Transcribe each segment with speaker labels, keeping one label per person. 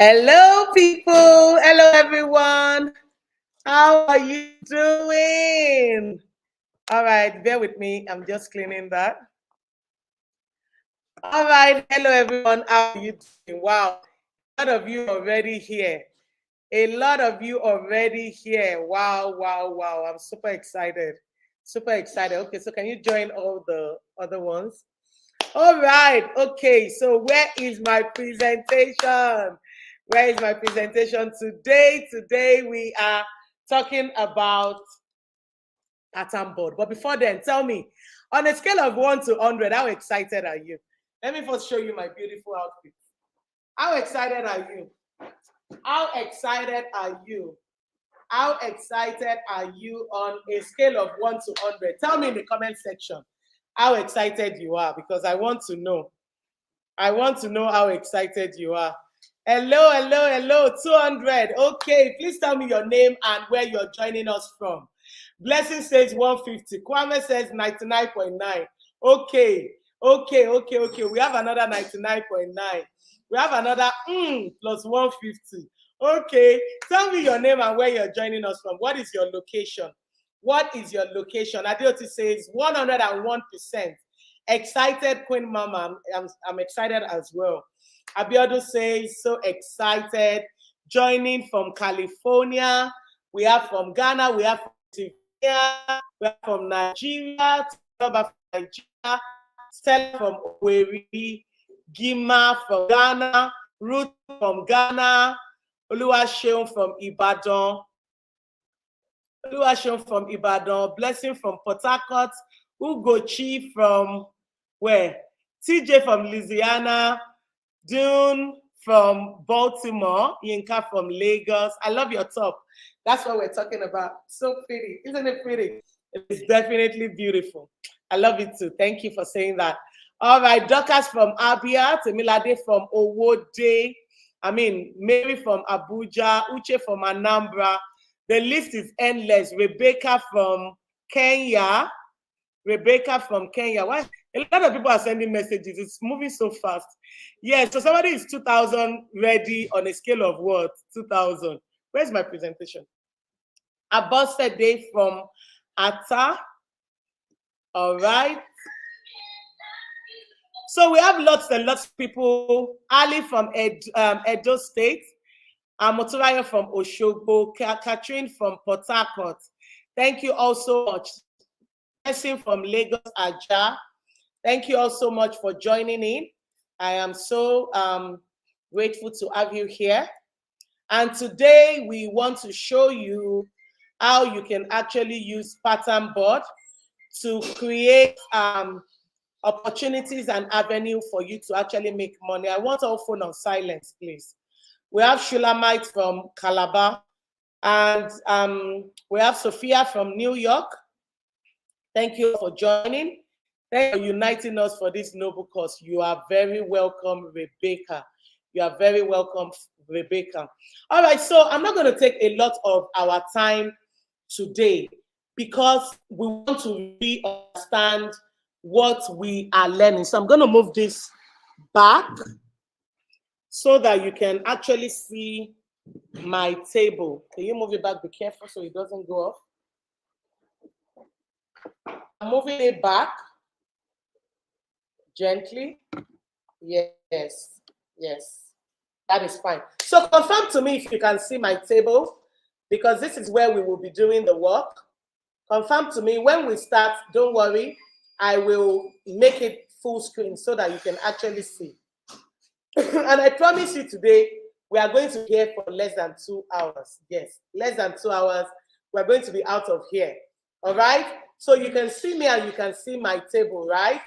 Speaker 1: Hello, people. Hello, everyone. How are you doing? All right, bear with me. I'm just cleaning that. All right. Hello, everyone. How are you doing? Wow. A lot of you already here. A lot of you already here. Wow, wow, wow. I'm super excited. Super excited. Okay, so can you join all the other ones? All right. Okay. So where is my presentation? Where is my presentation today? Today we are talking about pattern board. But before then, tell me, on a scale of 1 to 100, how excited are you? Let me first show you my beautiful outfit. How excited are you? How excited are you? How excited are you on a scale of 1 to 100? Tell me in the comment section how excited you are because I want to know. I want to know how excited you are. Hello, hello, hello, 200. Okay, please tell me your name and where you're joining us from. Blessing says 150. Kwame says 99.9. Okay, okay. We have another 99.9. We have another plus 150. Okay, tell me your name and where you're joining us from. What is your location? What is your location? Adeoti says 101%. Excited, Queen Mama. I'm excited as well. Abiodun says, so excited. Joining from California. We are from Ghana. We are from Tanzania. We are from Nigeria. From Nigeria. Stella from Owerri. Gima from Ghana. Ruth from Ghana. Oluwaseun from Ibadan. Oluwaseun from Ibadan. Blessing from Port Harcourt. Ugochi from where? TJ from Louisiana. Dune from Baltimore. Yinka from Lagos. I love your top. That's what we're talking about. So pretty. Isn't it pretty? It's definitely beautiful. I love it too. Thank you for saying that. All right. Dorcas from Abia. Temilade from Owode. Mary from Abuja. Uche from Anambra. The list is endless. Rebecca from Kenya. Why? A lot of people are sending messages. It's moving so fast. Yeah, so somebody is 2,000 ready on a scale of what? 2,000. Where's my presentation? Abose Day from Ata. All right. So we have lots and lots of people. Ali from Edo State. Moturaya from Oshogbo. Catherine from Port Harcourt. Thank you all so much. Blessing from Lagos, Aja. Thank you all so much for joining in. I am so grateful to have you here. And today we want to show you how you can actually use pattern board to create opportunities and avenue for you to actually make money. I want our phone on silence, please. We have Shulamite from Calabar, and we have Sophia from New York. Thank you for joining. Thank you for uniting us for this noble cause. You are very welcome, Rebecca. You are very welcome, Rebecca. All right, so I'm not going to take a lot of our time today because we want to really understand what we are learning. So I'm going to move this back so that you can actually see my table. Can you move it back? Be careful so it doesn't go off. I'm moving it back gently. Yes. That is fine. So confirm to me if you can see my table, because this is where we will be doing the work. Confirm to me when we start. Don't worry. I will make it full screen so that you can actually see. And I promise you today, we are going to be here for less than 2 hours. Yes, less than 2 hours. We're going to be out of here. All right? So you can see me and you can see my table, right?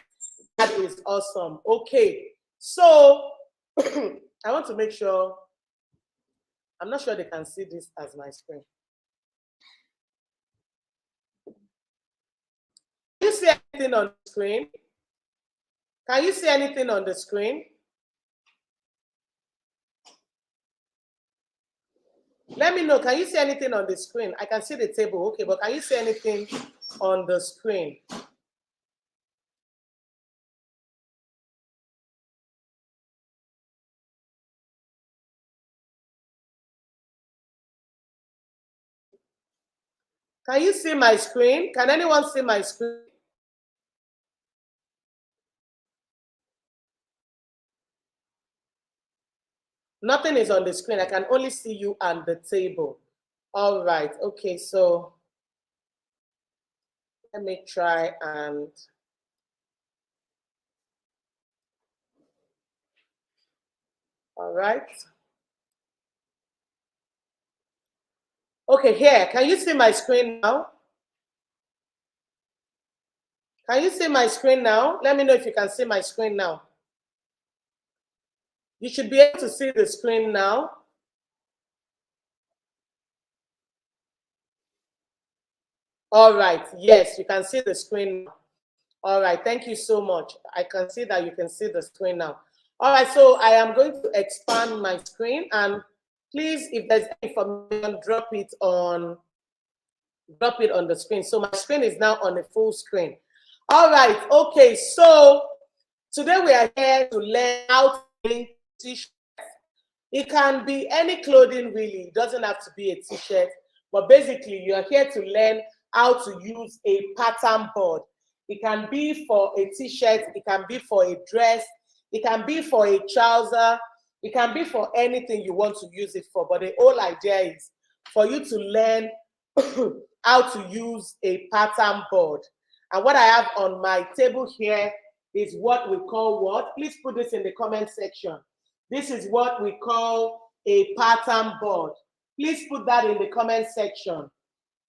Speaker 1: That is awesome. Okay. So I want to make sure, I'm not sure they can see this as my screen. Can you see anything on the screen? Can you see anything on the screen? Let me know. Can you see anything on the screen? I can see the table. Okay, but can you see anything on the screen? Can you see my screen? Can anyone see my screen? Nothing is on the screen. I can only see you and the table. All right. Okay, so let me try and all right. Okay, here. Can you see my screen now? Can you see my screen now? Let me know if you can see my screen now. You should be able to see the screen now. All right. Yes, you can see the screen now. All right. Thank you so much. I can see that you can see the screen now. All right. So I am going to expand my screen, and please, if there's any information, drop it on the screen. So my screen is now on a full screen. All right. Okay. So today we are here to learn how to make t-shirts. It can be any clothing really. It doesn't have to be a t-shirt, but basically you are here to learn how to use a pattern board. It can be for a t-shirt, it can be for a dress, it can be for a trouser, it can be for anything you want to use it for. But the whole idea is for you to learn how to use a pattern board. And what I have on my table here is what we call what? Please put this in the comment section. This is what we call a pattern board. Please put that in the comment section.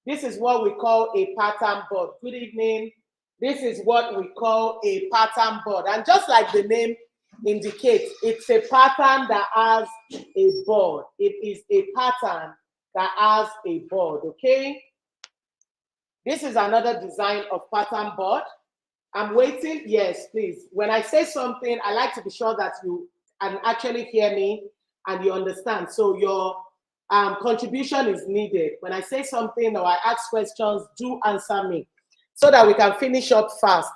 Speaker 1: This is what we call a pattern board. Good evening. This is what we call a pattern board. And just like the name indicates, it's a pattern that has a board. It is a pattern that has a board, okay? This is another design of pattern board. I'm waiting. Yes, please. When I say something, I like to be sure that you can actually hear me and you understand. So your contribution is needed. When I say something or I ask questions, do answer me so that we can finish up fast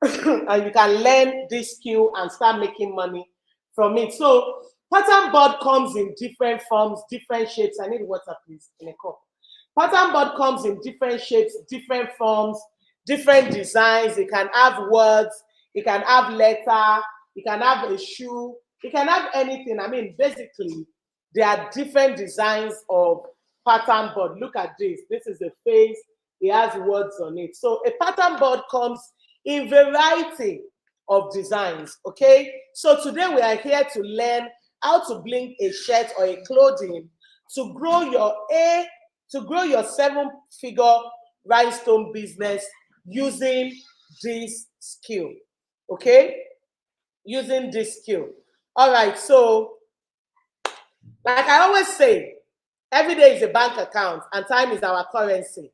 Speaker 1: and you can learn this skill and start making money from it. So pattern board comes in different forms, different shapes. I need water, please, in a cup. Pattern board comes in different shapes, different forms, different designs. It can have words, it can have letter, it can have a shoe, it can have anything. I mean, basically, there are different designs of pattern board. Look at this. This is a face. It has words on it. So a pattern board comes in variety of designs, okay? So today we are here to learn how to bling a shirt or a clothing to grow your 7-figure rhinestone business using this skill, okay? Using this skill. All right, so like I always say, every day is a bank account and time is our currency.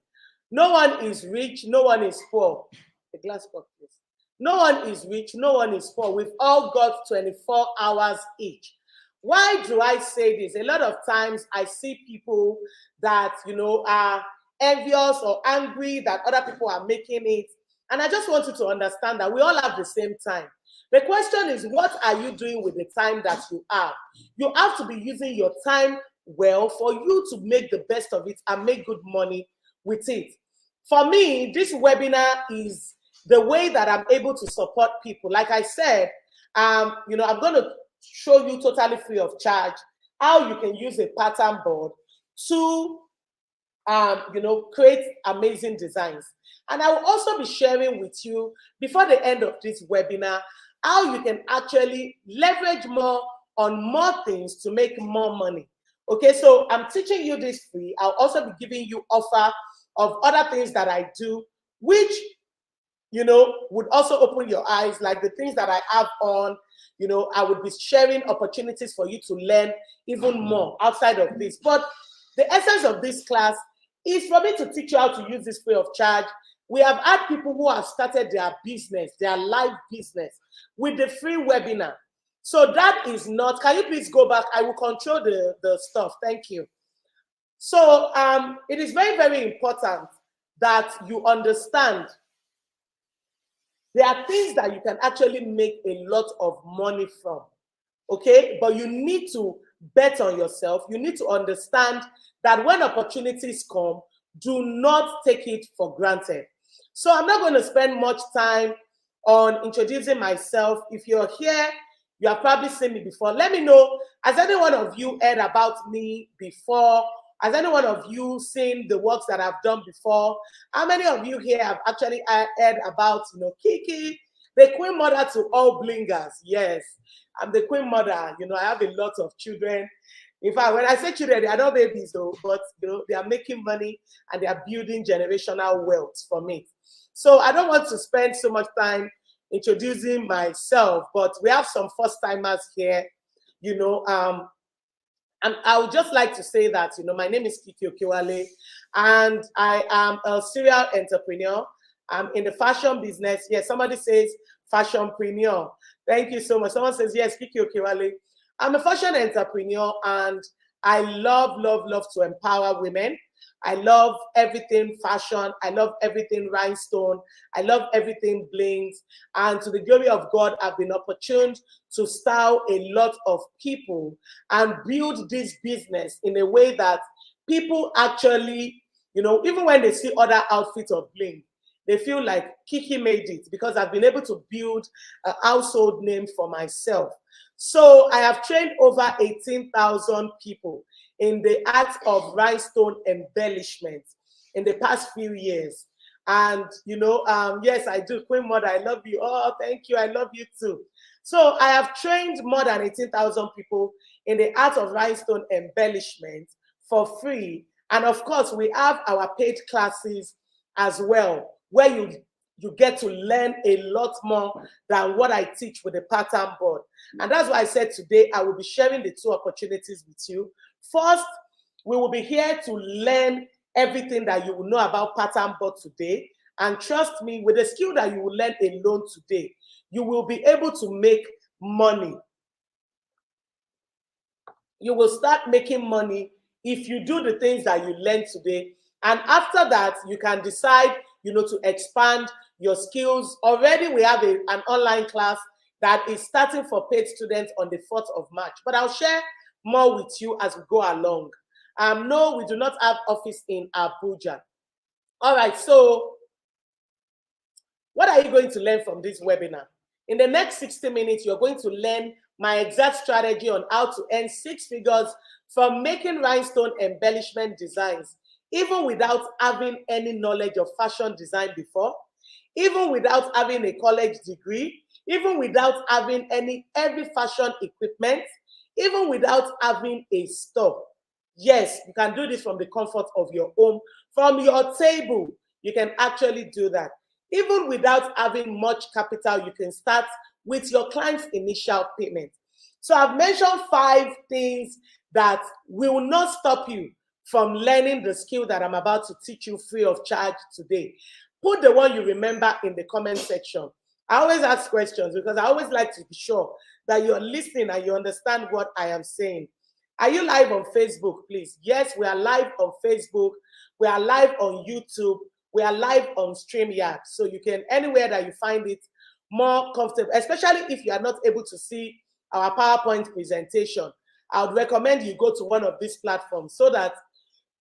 Speaker 1: No one is rich, no one is poor. A glass cup, please. No one is rich, no one is poor. We've all got 24 hours each. Why do I say this? A lot of times I see people that, are envious or angry that other people are making it. And I just want you to understand that we all have the same time. The question is, what are you doing with the time that you have? You have to be using your time well for you to make the best of it and make good money with it. For me, this webinar is the way that I'm able to support people. Like I said, I'm going to show you totally free of charge how you can use a pattern board to create amazing designs. And I will also be sharing with you before the end of this webinar how you can actually leverage more on more things to make more money. Okay, so I'm teaching you this free. I'll also be giving you offer of other things that I do, which would also open your eyes, like the things that I have on. I would be sharing opportunities for you to learn even more outside of this. But the essence of this class is for me to teach you how to use this free of charge. We have had people who have started their business, their live business, with the free webinar. So that is not, can you please go back? I will control the stuff. Thank you. So it is very, very important that you understand there are things that you can actually make a lot of money from, okay? But you need to bet on yourself. You need to understand that when opportunities come, Do not take it for granted. So I'm not going to spend much time on introducing myself. If you're here, you have probably seen me before. Let me know, has any one of you heard about me before? Has any one of you seen the works that I've done before? How many of you here have actually heard about, Kiki, the queen mother to all blingers? Yes, I'm the queen mother. I have a lot of children. In fact, when I say children, they are not babies though, but they are making money and they are building generational wealth from it. So I don't want to spend so much time introducing myself, but we have some first timers here, and I would just like to say that, my name is Kiki Okiwale, and I am a serial entrepreneur. I'm in the fashion business. Yes, somebody says fashionpreneur. Thank you so much. Someone says, yes, Kiki Okiwale. I'm a fashion entrepreneur, and I love, love, love to empower women. I love everything fashion. I love everything rhinestone. I love everything blings. And to the glory of God, I've been opportuned to style a lot of people and build this business in a way that people actually, even when they see other outfits of bling, they feel like Kiki made it, because I've been able to build a household name for myself. So I have trained over 18,000 people in the art of rhinestone embellishment in the past few years. And, yes, I do. Queen Mother, I love you. Oh, thank you. I love you too. So I have trained more than 18,000 people in the art of rhinestone embellishment for free. And of course, we have our paid classes as well, where you get to learn a lot more than what I teach with the pattern board. And that's why I said today I will be sharing the two opportunities with you. First, we will be here to learn everything that you will know about pattern board today. And trust me, with the skill that you will learn alone today, you will be able to make money. You will start making money if you do the things that you learned today. And after that, you can decide, to expand your skills. Already we have an online class that is starting for paid students on the 4th of March. But I'll share more with you as we go along. No, we do not have office in Abuja. All right, so what are you going to learn from this webinar? In the next 60 minutes, you're going to learn my exact strategy on how to earn 6 figures from making rhinestone embellishment designs, even without having any knowledge of fashion design before, even without having a college degree, even without having any heavy fashion equipment, even without having a store. Yes, you can do this from the comfort of your home, from your table. You can actually do that. Even without having much capital, you can start with your client's initial payment. So I've mentioned 5 things that will not stop you from learning the skill that I'm about to teach you free of charge today. Put the one you remember in the comment section. I always ask questions because I always like to be sure that you're listening and you understand what I am saying. Are you live on Facebook, please? Yes, we are live on Facebook. We are live on YouTube. We are live on StreamYard. So you can, anywhere that you find it more comfortable, especially if you are not able to see our PowerPoint presentation, I would recommend you go to one of these platforms so that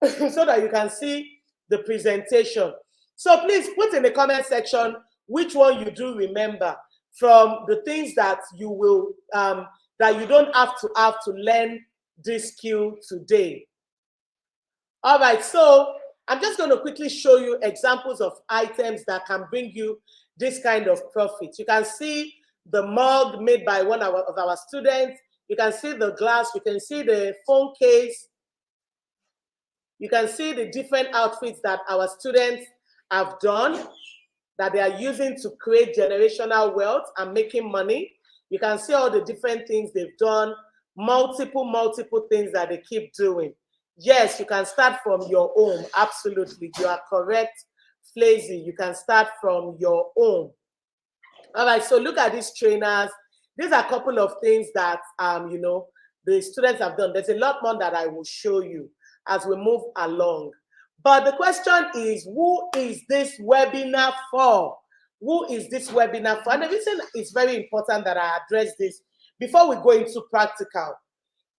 Speaker 1: you can see the presentation. So please put in the comment section which one you do remember from the things that you will that you don't have to learn this skill today. All right, so I'm just going to quickly show you examples of items that can bring you this kind of profit. You can see the mug made by one of our students. You can see the glass. You can see the phone case. You can see the different outfits that our students have done, that they are using to create generational wealth and making money. You can see all the different things they've done, multiple things that they keep doing. Yes, you can start from your home. Absolutely. You are correct, Flazy. You can start from your home. All right, so look at these trainers. These are a couple of things that, the students have done. There's a lot more that I will show you as we move along. But the question is, who is this webinar for? Who is this webinar for? And the reason it's very important that I address this before we go into practical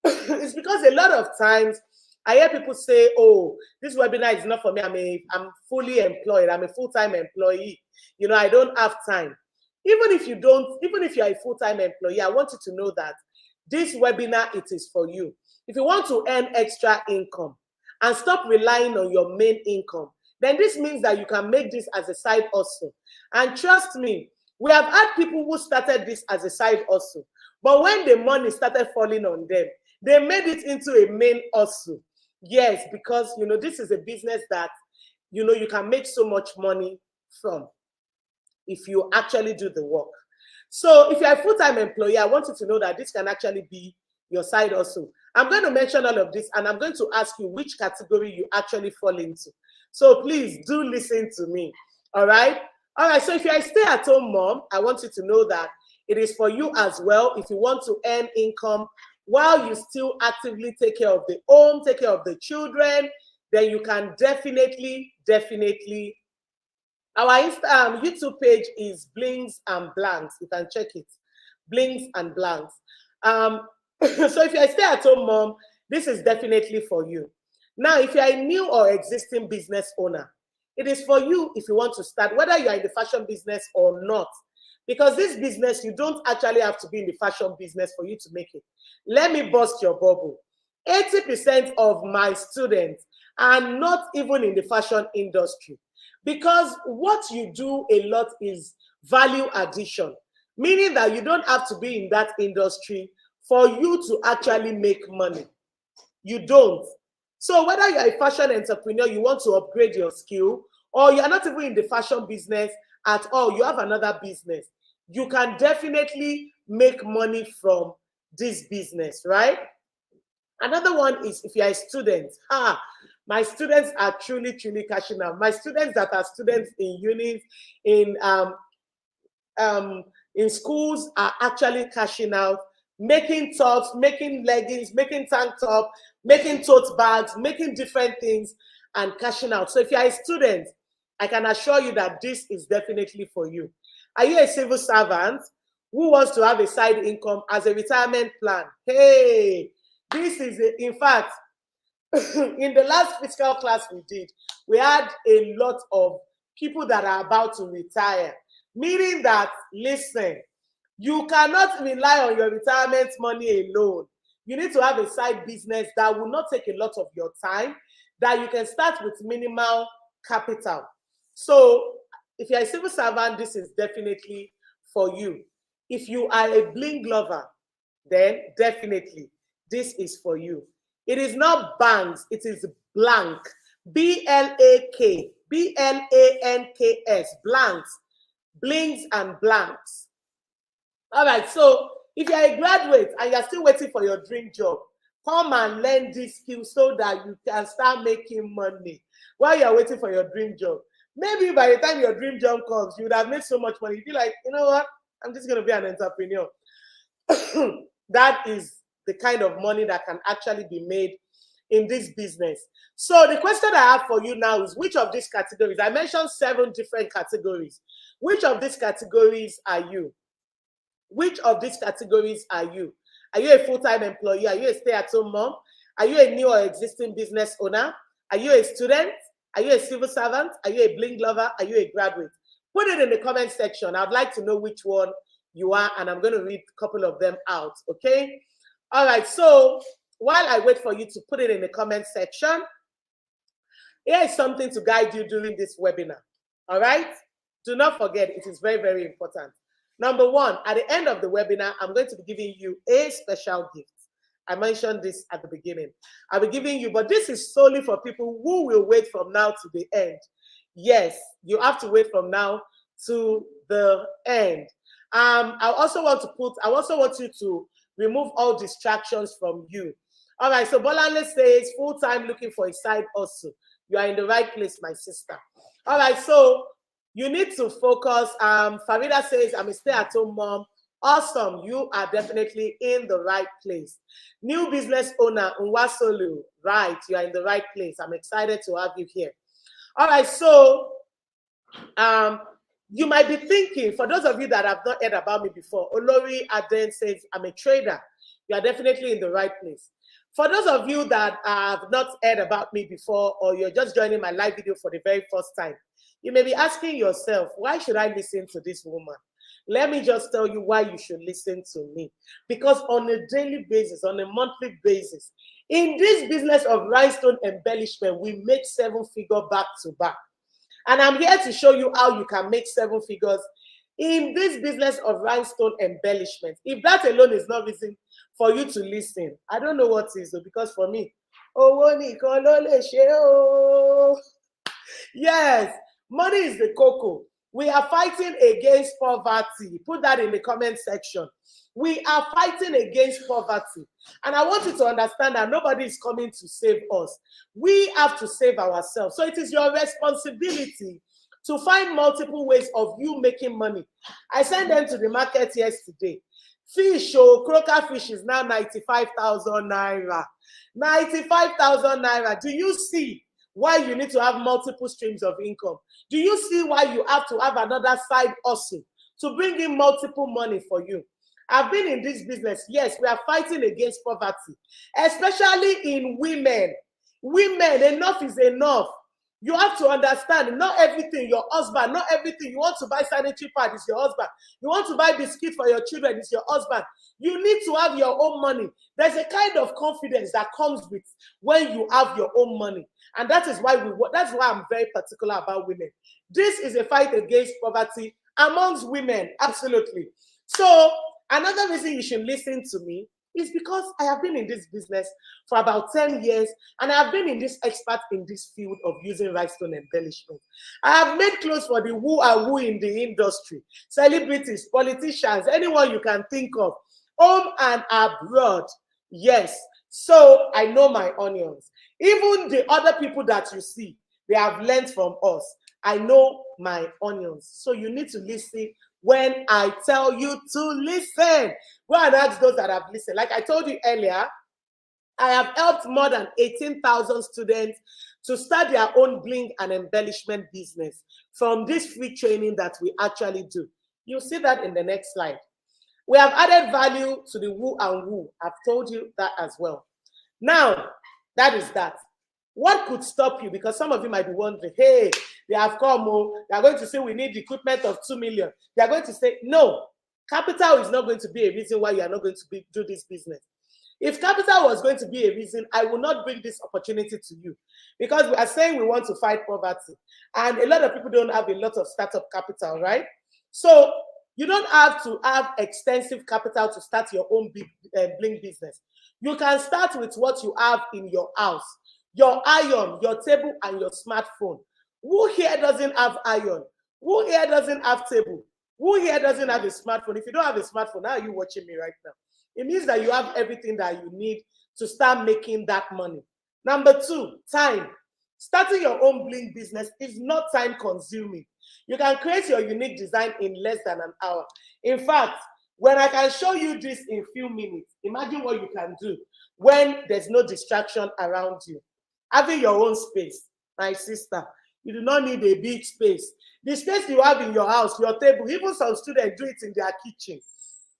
Speaker 1: is because a lot of times I hear people say, oh, this webinar is not for me. I'm fully employed. I'm a full-time employee. You know, I don't have time. Even if you are a full-time employee, I want you to know that this webinar, it is for you. If you want to earn extra income and stop relying on your main income, then this means that you can make this as a side hustle. And trust me, we have had people who started this as a side hustle, but when the money started falling on them, they made it into a main hustle. Yes, because, you know, this is a business that, you know, you can make so much money from if you actually do the work. So if you're a full-time employee, I want you to know that this can actually be your side hustle. I'm going to mention all of this, and I'm going to ask you which category you actually fall into. So please do listen to me. All right. All right. So if you're a stay-at-home mom, I want you to know that it is for you as well. If you want to earn income while you still actively take care of the home, take care of the children, then you can definitely. Our YouTube page is Blings and Blanks. You can check it. Blings and Blanks. So if you're a stay-at-home mom, this is definitely for you. Now, if you're a new or existing business owner, it is for you if you want to start, whether you're in the fashion business or not. Because this business, you don't actually have to be in the fashion business for you to make it. Let me burst your bubble. 80% of my students are not even in the fashion industry. Because what you do a lot is value addition, meaning that you don't have to be in that industry for you to actually make money. You don't. So whether you're a fashion entrepreneur, you want to upgrade your skill, or you're not even in the fashion business at all, you have another business, you can definitely make money from this business, right? Another one is if you're a student. My students are truly cashing out. My students that are students in unis, in schools are actually cashing out, making tops, making leggings, making tank top, making tote bags, making different things and cashing out. So if you're a student, I can assure you that this is definitely for you. Are you a civil servant who wants to have a side income as a retirement plan? Hey, this is in fact, in the last fiscal class we did, we had a lot of people that are about to retire, meaning that, listen, you cannot rely on your retirement money alone. You need to have a side business that will not take a lot of your time, that you can start with minimal capital. So if you're a civil servant, this is definitely for you. If you are a bling lover, then definitely this is for you. It is not banks, it is blank. B-L-A-K, B-L-A-N-K-S, blanks, blings and blanks. All right, so if you're a graduate and you're still waiting for your dream job, come and learn this skill so that you can start making money while you're waiting for your dream job. Maybe by the time your dream job comes, you would have made so much money. You'd be like, you know what? I'm just going to be an entrepreneur. That is the kind of money that can actually be made in this business. So the question I have for you now is, which of these categories? I mentioned 7 different categories. Which of these categories are you? Which of these categories are you? Are you a full-time employee? Are you a stay-at-home mom? Are you a new or existing business owner? Are you a student? Are you a civil servant? Are you a bling lover? Are you a graduate? Put it in the comment section. I'd like to know which one you are, and I'm going to read a couple of them out, okay? All right, so while I wait for you to put it in the comment section, here is something to guide you during this webinar, all right? Do not forget, it is very, very important. Number 1, at the end of the webinar, I'm going to be giving you a special gift. I mentioned this at the beginning. I'll be giving you, but this is solely for people who will wait from now to the end. Yes, you have to wait from now to the end. I also want you to remove all distractions from you. All right, so Bolanle says, full-time looking for a side hustle. You are in the right place, my sister. All right, so you need to focus. Farida says, I'm a stay-at-home mom. Awesome, you are definitely in the right place. New business owner, Nwasolu, right, you are in the right place. I'm excited to have you here. All right, so you might be thinking, for those of you that have not heard about me before, Olori Aden says, I'm a trader. You are definitely in the right place. For those of you that have not heard about me before, or you're just joining my live video for the very first time, you may be asking yourself, why should I listen to this woman? Let me just tell you why you should listen to me. Because on a daily basis, on a monthly basis, in this business of rhinestone embellishment, we make 7-figure back to back. And I'm here to show you how you can make 7 figures in this business of rhinestone embellishment. If that alone is not reason for you to listen, I don't know what is, because for me, yes, money is the cocoa. We are fighting against poverty. Put that in the comment section. We are fighting against poverty. And I want you to understand that nobody is coming to save us. We have to save ourselves. So it is your responsibility to find multiple ways of you making money. I sent them to the market yesterday. Fish, croaker fish is now 95,000 naira. 95,000 naira. Do you see why you need to have multiple streams of income? Do you see why you have to have another side hustle to bring in multiple money for you? I've been in this business. Yes, we are fighting against poverty, especially in women. Women, enough is enough. You have to understand, not everything your husband, not everything you want to buy sanitary pad is your husband. You want to buy biscuit for your children is your husband. You need to have your own money. There's a kind of confidence that comes with when you have your own money. And that is why that's why I'm very particular about women. This is a fight against poverty amongst women, absolutely. So another reason you should listen to me is because I have been in this business for about 10 years, and I have been in this expert in this field of using rhinestone embellishment. I have made clothes for the who and who in the industry, celebrities, politicians, anyone you can think of, home and abroad. Yes, so I know my onions. Even the other people that you see, they have learned from us. I know my onions. So you need to listen when I tell you to listen. Go and ask those that have listened. Like I told you earlier, I have helped more than 18,000 students to start their own bling and embellishment business from this free training that we actually do. You'll see that in the next slide. We have added value to the who and who. I've told you that as well. Now, that is that. What could stop you? Because some of you might be wondering, hey, they have come, they are going to say we need equipment of 2 million. They are going to say, no, capital is not going to be a reason why you are not going to do this business. If capital was going to be a reason, I will not bring this opportunity to you, because we are saying we want to fight poverty. And a lot of people don't have a lot of startup capital, right? So you don't have to have extensive capital to start your own big bling business. You can start with what you have in your house. Your iron, your table, and your smartphone. Who here doesn't have iron? Who here doesn't have table? Who here doesn't have a smartphone? If you don't have a smartphone, how are you watching me right now? It means that you have everything that you need to start making that money. Number 2, time. Starting your own bling business is not time consuming. You can create your unique design in less than an hour. In fact, when I can show you this in a few minutes, imagine what you can do when there's no distraction around you. Having your own space, my sister, you do not need a big space. The space you have in your house, your table, even some students do it in their kitchen.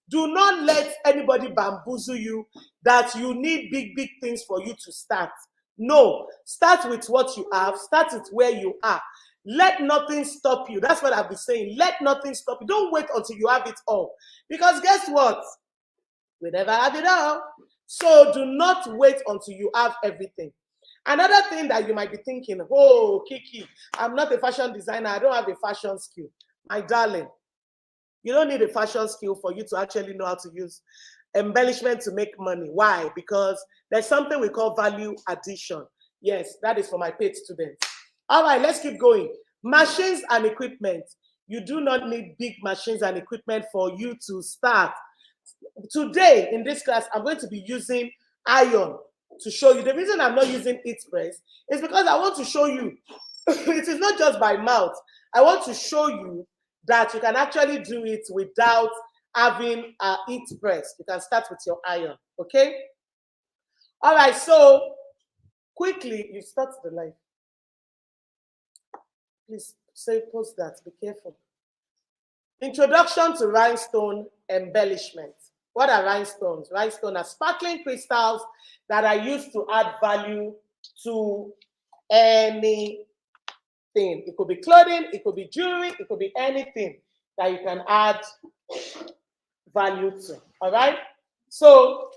Speaker 1: Do not let anybody bamboozle you that you need big, big things for you to start. No, start with what you have, start with where you are. Let nothing stop you. That's what I've been saying. Let nothing stop you. Don't wait until you have it all. Because guess what? We never have it all. So do not wait until you have everything. Another thing that you might be thinking, oh, Kiki, I'm not a fashion designer. I don't have a fashion skill. My darling, you don't need a fashion skill for you to actually know how to use embellishment to make money. Why? Because there's something we call value addition. Yes, that is for my paid students. All right, let's keep going. Machines and equipment. You do not need big machines and equipment for you to start. Today, in this class, I'm going to be using iron to show you. The reason I'm not using heat press is because I want to show you it is not just by mouth. I want to show you that you can actually do it without having a heat press. You can start with your iron, okay? All right, so quickly, you start the live. Please say, post that, be careful. Introduction to rhinestone embellishment. What are rhinestones? Rhinestones are sparkling crystals that are used to add value to anything. It could be clothing, it could be jewelry, it could be anything that you can add value to. All right? So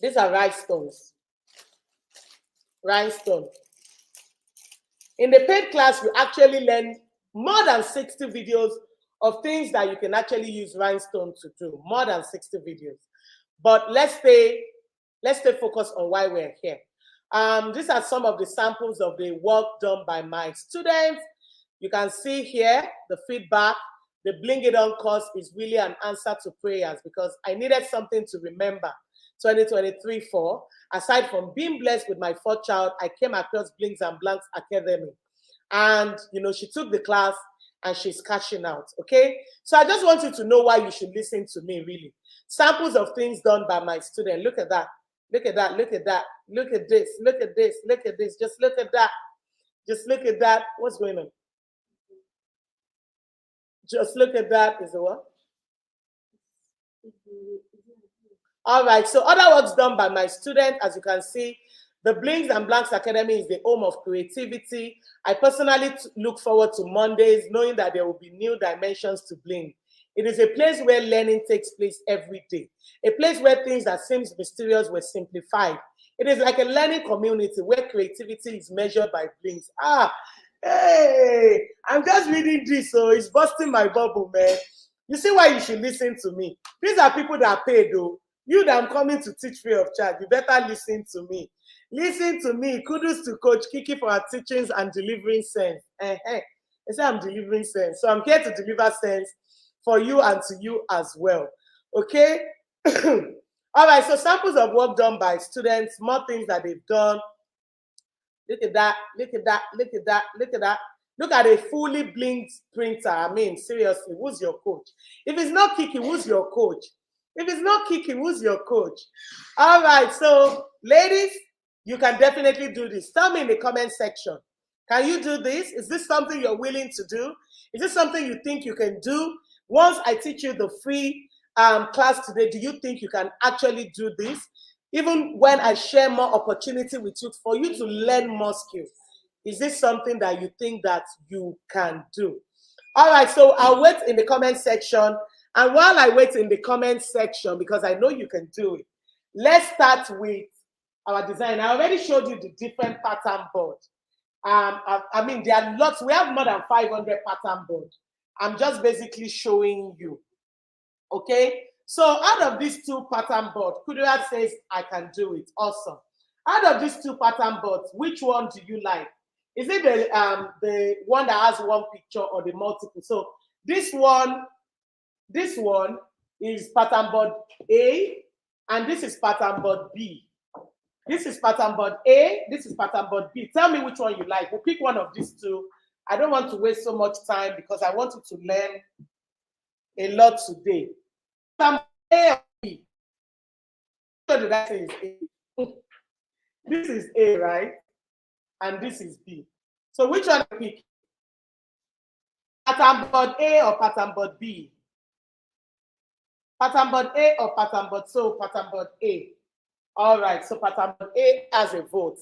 Speaker 1: these are rhinestones. Rhinestone. In the paid class, you actually learn more than 60 videos of things that you can actually use rhinestone to do. More than 60 videos. But let's stay focused on why we're here. These are some of the samples of the work done by my students. You can see here the feedback. The Bling It On course is really an answer to prayers because I needed something to remember 2023 for. Aside from being blessed with my fourth child, I came across Blings and Blanks Academy. And, you know, she took the class and she's cashing out, okay? So I just want you to know why you should listen to me, really. Samples of things done by my student. Look at that. Look at that. Look at that. Look at this. Look at this. Look at this. Just look at that. Just look at that. What's going on? Just look at that. Is the what? All right. So other works done by my student, as you can see, the Blings and Blanks Academy is the home of creativity. I personally look forward to Mondays, knowing that there will be new dimensions to Bling. It is a place where learning takes place every day, a place where things that seem mysterious were simplified. It is like a learning community where creativity is measured by Blings. Hey, I'm just reading this, so it's busting my bubble, man. You see why you should listen to me. These are people that are paid, though. You that I'm coming to teach free of charge, you better listen to me. Listen to me. Kudos to Coach Kiki for her teachings and delivering sense. I say I'm delivering sense. So I'm here to deliver sense for you and to you as well. Okay? All right, so samples of work done by students, more things that they've done. Look at that, look at that, look at that, look at that. Look at a fully blinked printer. I mean, seriously, who's your coach? If it's not Kiki, who's your coach? If it's not Kiki, who's your coach? All right, so ladies, you can definitely do this. Tell me in the comment section. Can you do this? Is this something you're willing to do? Is this something you think you can do? Once I teach you the free class today, do you think you can actually do this? Even when I share more opportunity with you for you to learn more skills, is this something that you think that you can do? All right, so I'll wait in the comment section. And while I wait in the comment section, because I know you can do it, let's start with our design. I already showed you the different pattern board. I mean, there are lots. We have more than 500 pattern boards. I'm just basically showing you. Okay? So out of these two pattern boards, Kudirat says, I can do it. Awesome. Out of these two pattern boards, which one do you like? Is it the one that has one picture or the multiple? So this one is pattern board A, and this is pattern board B. This is pattern board A, this is pattern board B. Tell me which one you like. We'll pick one of these two. I don't want to waste so much time because I want you to learn a lot today. Pattern A or B? What did I say is A? This is A, right? And this is B. So which one do you pick? Pattern board A or pattern board B? Pattern board A or pattern board? So pattern board A. All right, so pattern board A has a vote.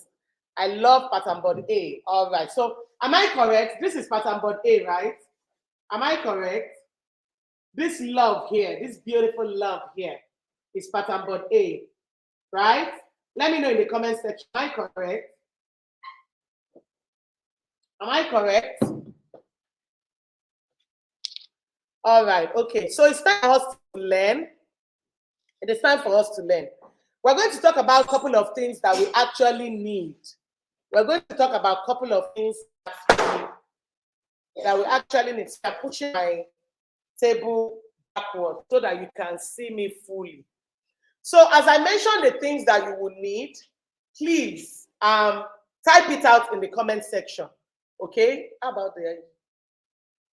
Speaker 1: I love pattern board A. All right, so am I correct? This is pattern board A, right? Am I correct? This love here, this beautiful love here is pattern board A, right? Let me know in the comment section. Am I correct? Am I correct? All right, okay. So it's time for us to learn. It is time for us to learn. We're going to talk about a couple of things that we actually need. We're going to talk about a couple of things that we actually need. So I'm pushing my table backward so that you can see me fully. So as I mentioned the things that you will need, please type it out in the comment section. Okay? How about the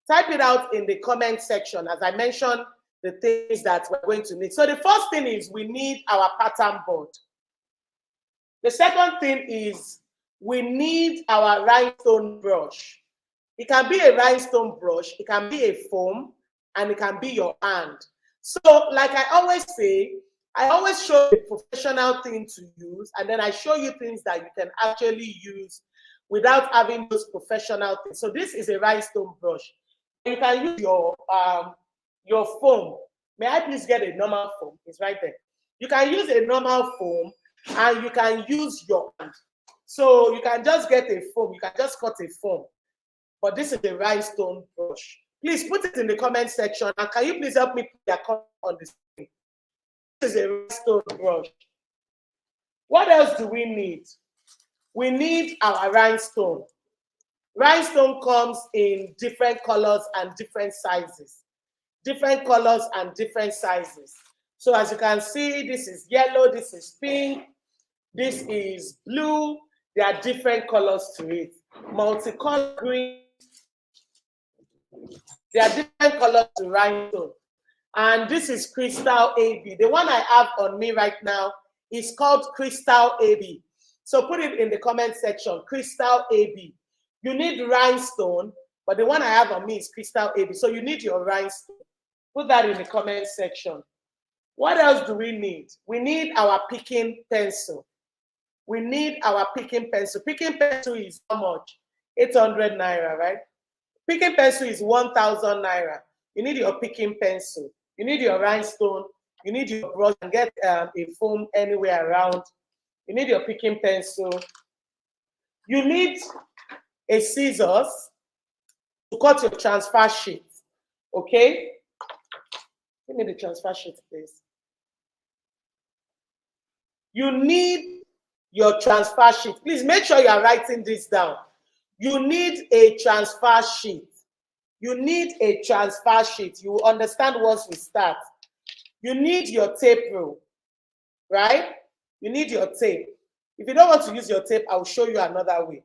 Speaker 1: type it out in the comment section as I mentioned the things that we're going to need. So the first thing is we need our pattern board. The second thing is we need our rhinestone brush. It can be a rhinestone brush, it can be a foam, and it can be your hand. So, like I always say, I always show a professional thing to use, and then I show you things that you can actually use without having those professional things. So this is a rhinestone brush. You can use your foam. May I please get a normal foam? It's right there. You can use a normal foam, and you can use your hand. So you can just get a foam. You can just cut a foam. But this is a rhinestone brush. Please put it in the comment section. And can you please help me put your comment on the screen? This is a rhinestone brush. What else do we need? We need our rhinestone. Rhinestone comes in different colors and different sizes. Different colors and different sizes. So as you can see, this is yellow, this is pink, this is blue. There are different colors to it. Multicolored green. There are different colors to rhinestone. And this is Crystal AB. The one I have on me right now is called Crystal AB. So put it in the comment section, Crystal AB. You need rhinestone, but the one I have on me is Crystal AB. So you need your rhinestone. Put that in the comment section. What else do we need? We need our picking pencil. We need our picking pencil. Picking pencil is how much? 800 naira, right? Picking pencil is 1,000 naira. You need your picking pencil. You need your rhinestone. You need your brush and get a foam anywhere around. You need your picking pencil. You need a scissors to cut your transfer sheet. Okay? Give me the transfer sheet, please. You need your transfer sheet. Please make sure you are writing this down. You need a transfer sheet. You need a transfer sheet. You will understand once we start. You need your tape rule, right? You need your tape. If you don't want to use your tape, I will show you another way.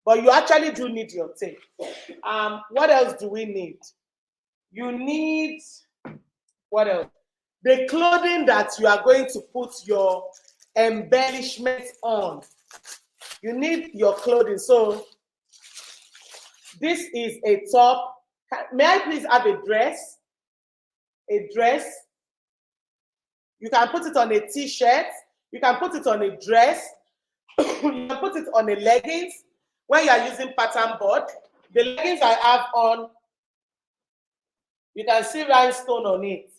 Speaker 1: But you actually do need your tape. What else do we need? You need, what else? The clothing that you are going to put your embellishments on. You need your clothing. So this is a top. May I please have a dress? A dress. You can put it on a t-shirt. You can put it on a dress. You can put it on a leggings. When you are using pattern board, the leggings I have on, you can see rhinestone on it.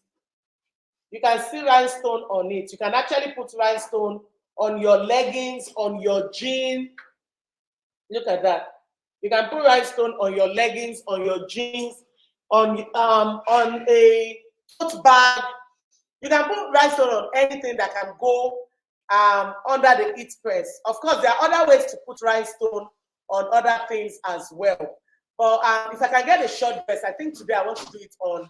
Speaker 1: You can see rhinestone on it. You can actually put rhinestone on your leggings, on your jeans. Look at that. You can put rhinestone on your leggings, on your jeans, on a tote bag. You can put rhinestone on anything that can go under the heat press. Of course, there are other ways to put rhinestone on other things as well. But if I can get a short dress, I think today I want to do it on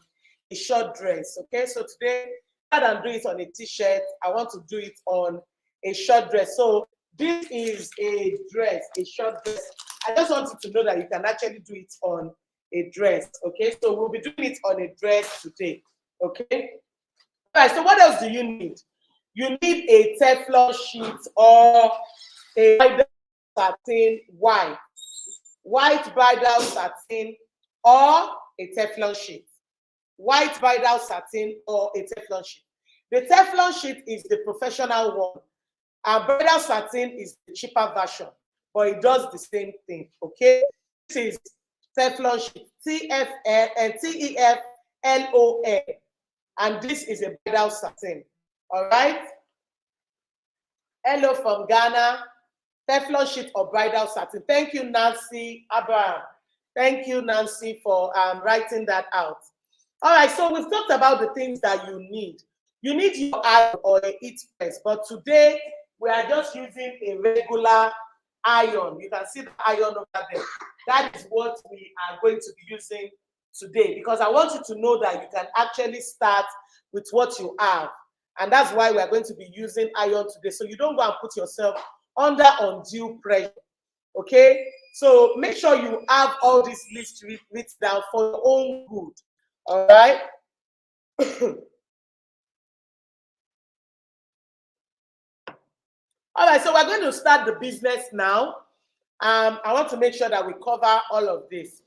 Speaker 1: a short dress. Okay, so today, rather than do it on a t-shirt, I want to do it on a short dress. So this is a dress, a short dress. I just want you to know that you can actually do it on a dress. Okay, so we'll be doing it on a dress today. Okay. All right, so what else do you need? You need a Teflon sheet or a bridal satin white bridal satin or a Teflon sheet. White bridal satin or a Teflon sheet. The Teflon sheet is the professional one. And bridal satin is the cheaper version, but it does the same thing. Okay, this is Teflon sheet, Teflon, and this is a bridal satin. All right. Hello from Ghana. Teflon sheet or bridal satin. Thank you, Nancy Abraham. Thank you, Nancy, for writing that out. All right, so we've talked about the things that you need. You need your iron or a heat press, but today we are just using a regular iron. You can see the iron over there. That is what we are going to be using today, because I want you to know that you can actually start with what you have. And that's why we are going to be using iron today. So you don't go and put yourself under undue pressure. Okay? So make sure you have all these lists written down for your own good. All right? All right, so we're going to start the business now. I want to make sure that we cover all of this.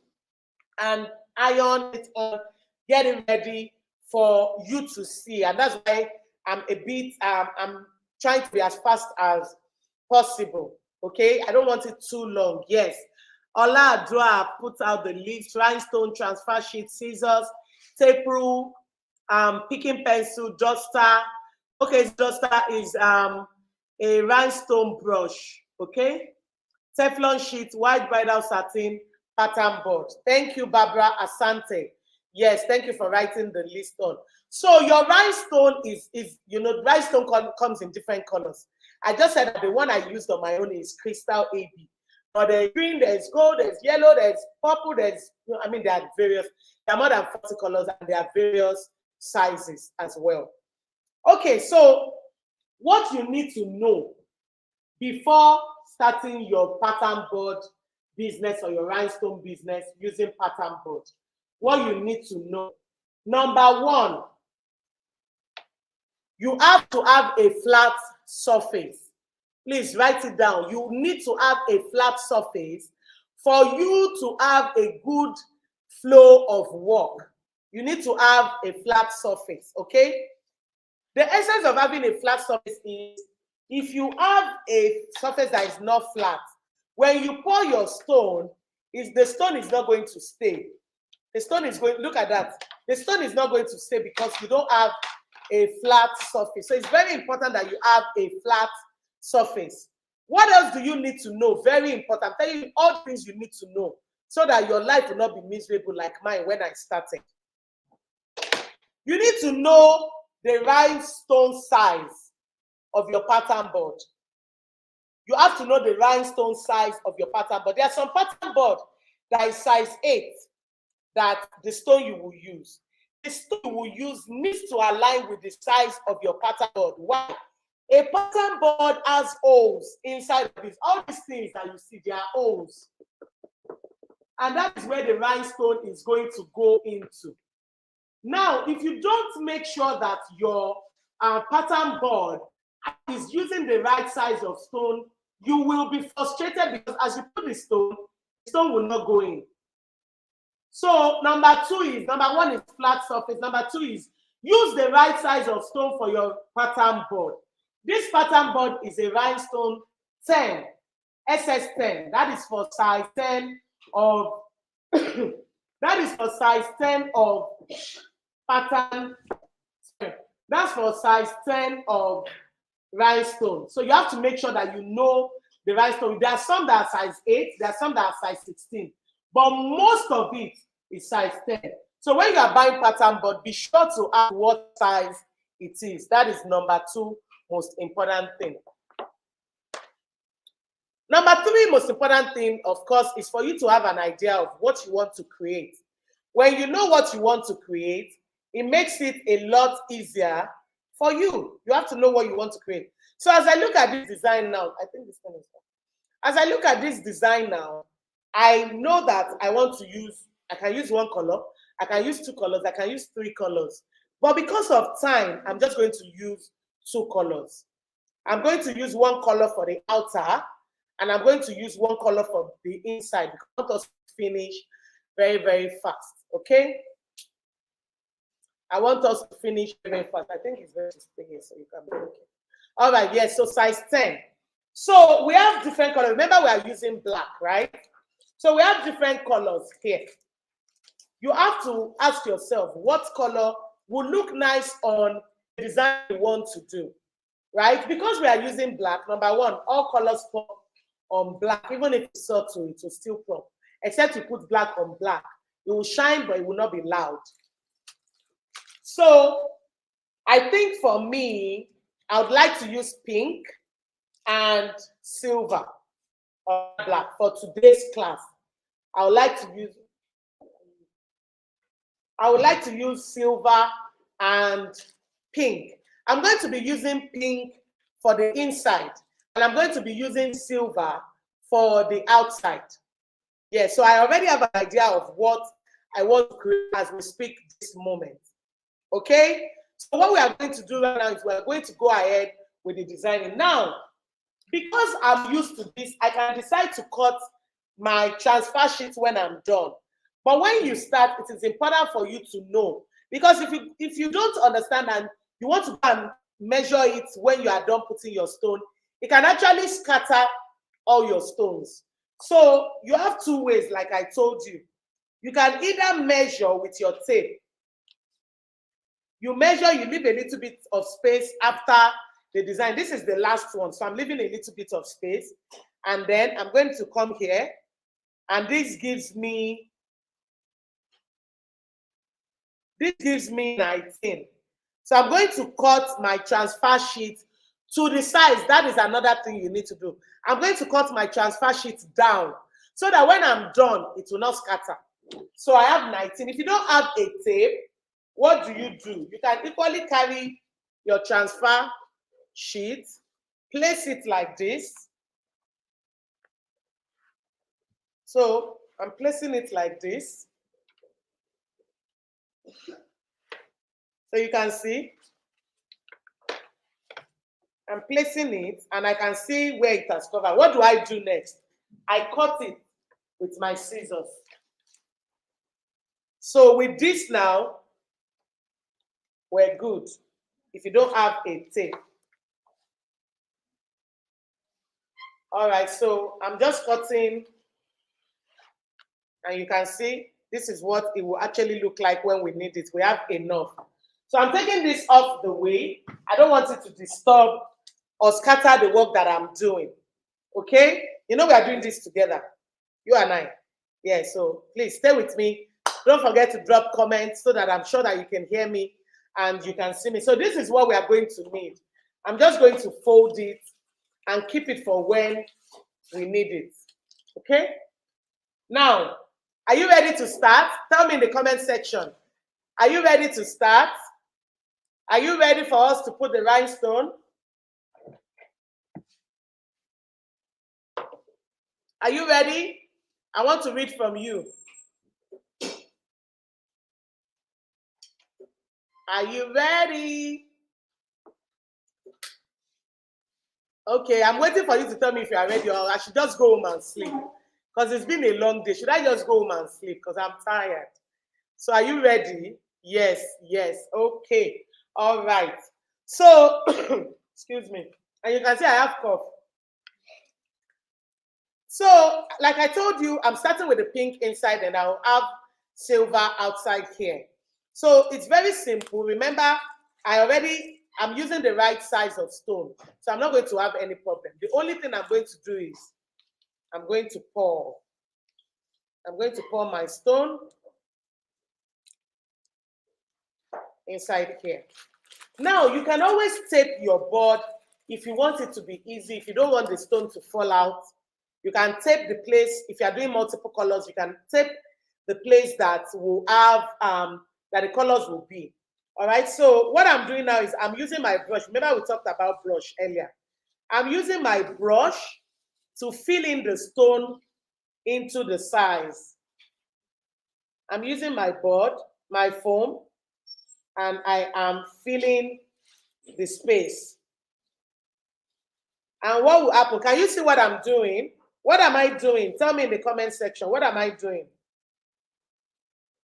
Speaker 1: And iron it on, getting ready for you to see, and that's why I'm a bit I'm trying to be as fast as possible. Okay, I don't want it too long. Yes, Ola Adua put out the list: rhinestone, transfer sheet, scissors, tape rule, picking pencil, duster. Okay, duster is a rhinestone brush. Okay, Teflon sheet, white bridal satin, pattern board. Thank you, Barbara Asante. Yes, thank you for writing the list on. So your rhinestone is rhinestone comes in different colors. I just said that the one I used on my own is Crystal AB. But there's green, there's gold, there's yellow, there's purple, there are various, there are more than 40 colors, and there are various sizes as well. Okay, so what you need to know before starting your pattern board business or your rhinestone business using pattern board, what you need to know. Number one, you have to have a flat surface. Please write it down. You need to have a flat surface for you to have a good flow of work. You need to have a flat surface, okay? The essence of having a flat surface is, if you have a surface that is not flat, when you pour your stone, the stone is not going to stay. The stone is going, look at that. The stone is not going to stay because you don't have a flat surface. So it's very important that you have a flat surface. What else do you need to know? Very important. I'm telling you all things you need to know so that your life will not be miserable like mine when I started. You need to know the rhinestone size of your pattern board. You have to know the rhinestone size of your pattern board. There are some pattern board that is size 8 that the stone you will use. The stone you will use needs to align with the size of your pattern board. Why? A pattern board has holes inside of it. All these things that you see, they are holes. And that is where the rhinestone is going to go into. Now, if you don't make sure that your pattern board is using the right size of stone, you will be frustrated because as you put the stone will not go in. So number one is flat surface. Number 2 is use the right size of stone for your pattern board. This pattern board is a rhinestone 10, SS10. That is for size 10 of that is for size 10 of pattern. That's for size 10 of rhinestone. So you have to make sure that you know the rhinestone. There are some that are size 8, there are some that are size 16, but most of it is size 10. So when you are buying pattern board, be sure to ask what size it is. That is number 2 most important thing. Number 3 most important thing, of course, is for you to have an idea of what you want to create. When you know what you want to create, it makes it a lot easier for you. You have to know what you want to create. So as I look at this design now, I think this one is fine. As I look at this design now, I know that I can use 1 color, I can use 2 colors, I can use 3 colors. But because of time, I'm just going to use 2 colors. I'm going to use 1 color for the outer, and I'm going to use 1 color for the inside because I want us to finish very, very fast. Okay? I want us to finish very fast. I think it's very staying, so you can be okay. All right, yes, so size 10. So we have different colors. Remember, we are using black, right? So we have different colors here. You have to ask yourself what color will look nice on the design you want to do, right? Because we are using black, number 1, all colors pop on black. Even if it's subtle, it will still pop. Except you put black on black. It will shine, but it will not be loud. So I think for me, I would like to use pink and silver or black for today's class. I would like to use silver and pink. I'm going to be using pink for the inside, and I'm going to be using silver for the outside. Yeah, so I already have an idea of what I want to create as we speak this moment. Okay, so what we are going to do right now is we are going to go ahead with the designing. Now, because I'm used to this, I can decide to cut my transfer sheet when I'm done. But when you start, it is important for you to know Because if you don't understand and you want to go and measure it when you are done putting your stone, it can actually scatter all your stones. So you have two ways, like I told you. You can either measure with your tape. You measure, you leave a little bit of space after the design. This is the last one, so I'm leaving a little bit of space. And then I'm going to come here, and this gives me 19. So I'm going to cut my transfer sheet to the size. That is another thing you need to do. I'm going to cut my transfer sheet down so that when I'm done, it will not scatter. So I have 19. If you don't have a tape, what do? You can equally carry your transfer sheet, place it like this. So I'm placing it like this. So you can see, I'm placing it and I can see where it has covered. What do I do next? I cut it with my scissors. So with this now, we're good. If you don't have a tape. All right, so I'm just cutting, and you can see this is what it will actually look like when we need it. We have enough. So I'm taking this off the way. I don't want it to disturb or scatter the work that I'm doing. Okay? You know we are doing this together. You and I. Yeah, so please stay with me. Don't forget to drop comments so that I'm sure that you can hear me and you can see me. So this is what we are going to need. I'm just going to fold it and keep it for when we need it. Okay? Now, are you ready to start? Tell me in the comment section. Are you ready to start? Are you ready for us to put the rhinestone? Are you ready? I want to read from you. Are you ready? Okay, I'm waiting for you to tell me if you are ready, or I should just go home and sleep. Because it's been a long day. Should I just go home and sleep? Because I'm tired. So are you ready? Yes, yes. Okay. All right. So, excuse me. And you can see I have cough. So, like I told you, I'm starting with the pink inside and I'll have silver outside here. So it's very simple. Remember, I'm using the right size of stone. So I'm not going to have any problem. The only thing I'm going to do is I'm going to pour my stone inside here. Now, you can always tape your board if you want it to be easy. If you don't want the stone to fall out, you can tape the place. If you are doing multiple colors, you can tape the place that will have, that the colors will be. All right, so what I'm doing now is I'm using my brush. Remember we talked about brush earlier. I'm using my brush to fill in the stone into the size. I'm using my board, my foam, and I am filling the space. And what will happen? Can you see what I'm doing? What am I doing? Tell me in the comment section. What am I doing?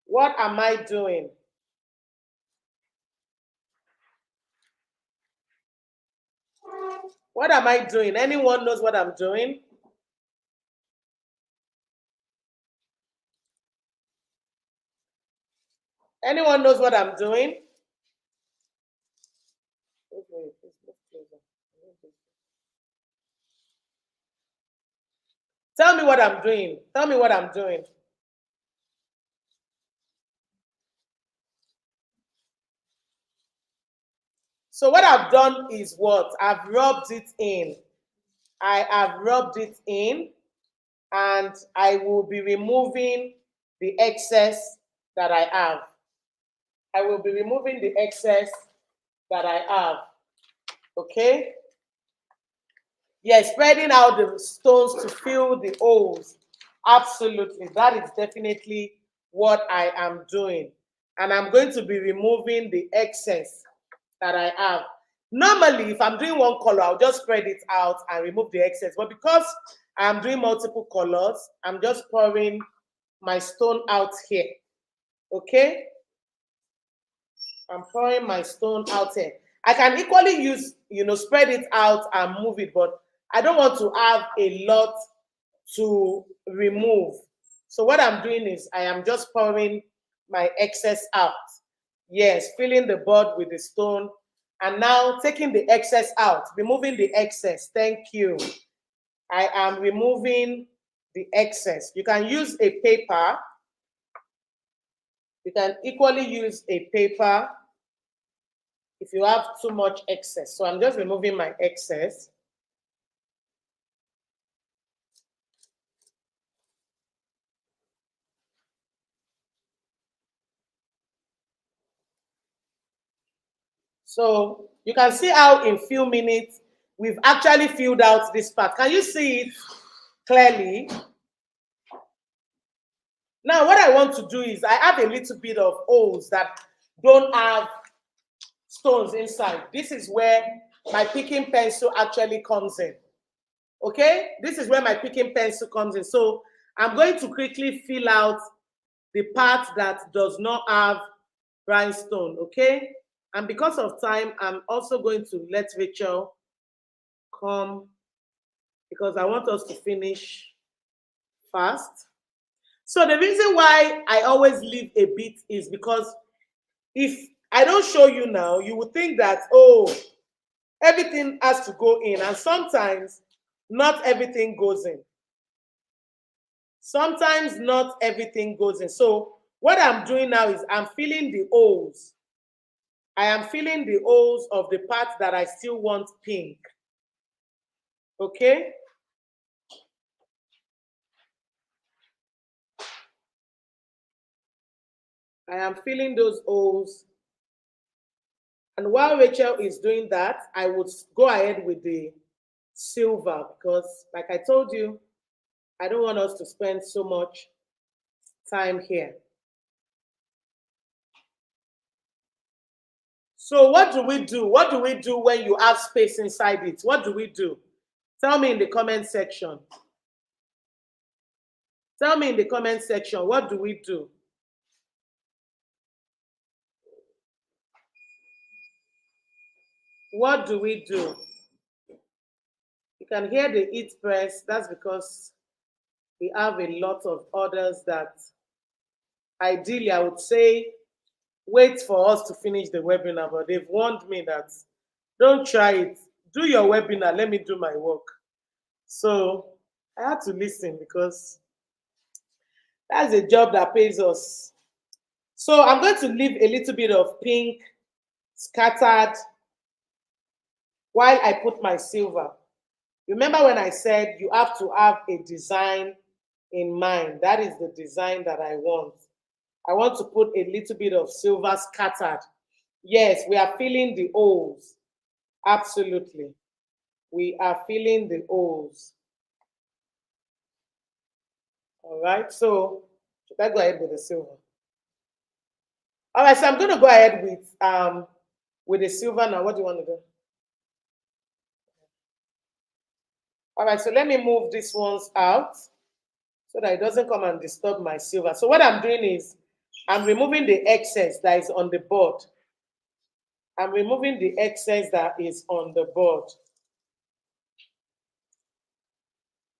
Speaker 1: What am I doing? What am I doing? Anyone knows what I'm doing? Anyone knows what I'm doing? Tell me what I'm doing. Tell me what I'm doing. So what I've done is what? I've rubbed it in. I have rubbed it in, and I will be removing the excess that I have. I will be removing the excess that I have. Okay? Yes, spreading out the stones to fill the holes. Absolutely. That is definitely what I am doing. And I'm going to be removing the excess that I have. Normally, if I'm doing one color, I'll just spread it out and remove the excess. But because I'm doing multiple colors, I'm just pouring my stone out here. Okay? I'm pouring my stone out here. I can equally use, spread it out and move it, but I don't want to have a lot to remove. So what I'm doing is I am just pouring my excess out. Yes, filling the board with the stone and now taking the excess out, removing the excess. Thank you. I am removing the excess. You can use a paper. You can equally use a paper if you have too much excess. So I'm just removing my excess. So you can see how in few minutes we've actually filled out this part. Can you see it clearly? Now what I want to do is I have a little bit of holes that don't have stones inside. This is where my picking pencil actually comes in. Okay, this is where my picking pencil comes in. So I'm going to quickly fill out the part that does not have rhinestone. Okay, and because of time, I'm also going to let Rachel come because I want us to finish fast. So the reason why I always leave a bit is because if I don't show you now, you would think that, oh, everything has to go in, and sometimes not everything goes in. Sometimes not everything goes in. So what I'm doing now is I'm filling the holes. I am filling the holes of the part that I still want pink. Okay? I am filling those holes. And while Rachel is doing that, I would go ahead with the silver because, like I told you, I don't want us to spend so much time here. So what do we do? What do we do when you have space inside it? What do we do? Tell me in the comment section. Tell me in the comment section, what do we do? What do we do? You can hear the heat press. That's because we have a lot of orders that ideally I would say wait for us to finish the webinar, but they've warned me that don't try it. Do your webinar, let me do my work. So I had to listen because that's a job that pays us. So I'm going to leave a little bit of pink scattered while I put my silver. Remember when I said you have to have a design in mind? That is the design that I want. I want to put a little bit of silver scattered. Yes, we are filling the holes. Absolutely. We are filling the holes. All right, so should I go ahead with the silver? All right, so I'm going to go ahead with the silver now. What do you want to do? All right, so let me move these ones out so that it doesn't come and disturb my silver. So what I'm doing is I'm removing the excess that is on the board. I'm removing the excess that is on the board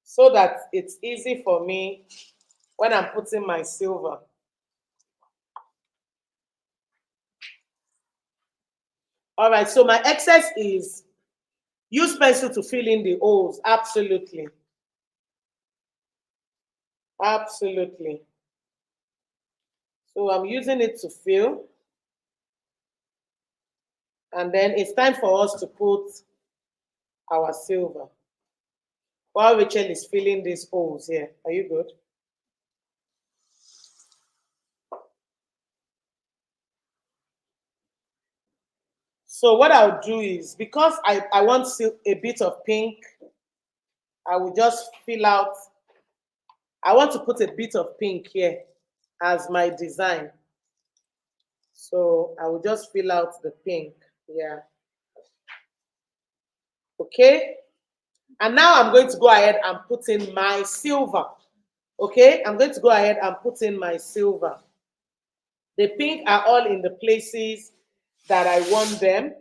Speaker 1: so that it's easy for me when I'm putting my silver. All right, so my excess is use pencil to fill in the holes. Absolutely. Absolutely. So I'm using it to fill. And then it's time for us to put our silver. While Rachel is filling these holes here. Are you good? So what I'll do is, because I want a bit of pink, I will just fill out. I want to put a bit of pink here as my design. So I will just fill out the pink. Yeah. Okay. And now I'm going to go ahead and put in my silver. Okay. I'm going to go ahead and put in my silver. The pink are all in the places that I want them.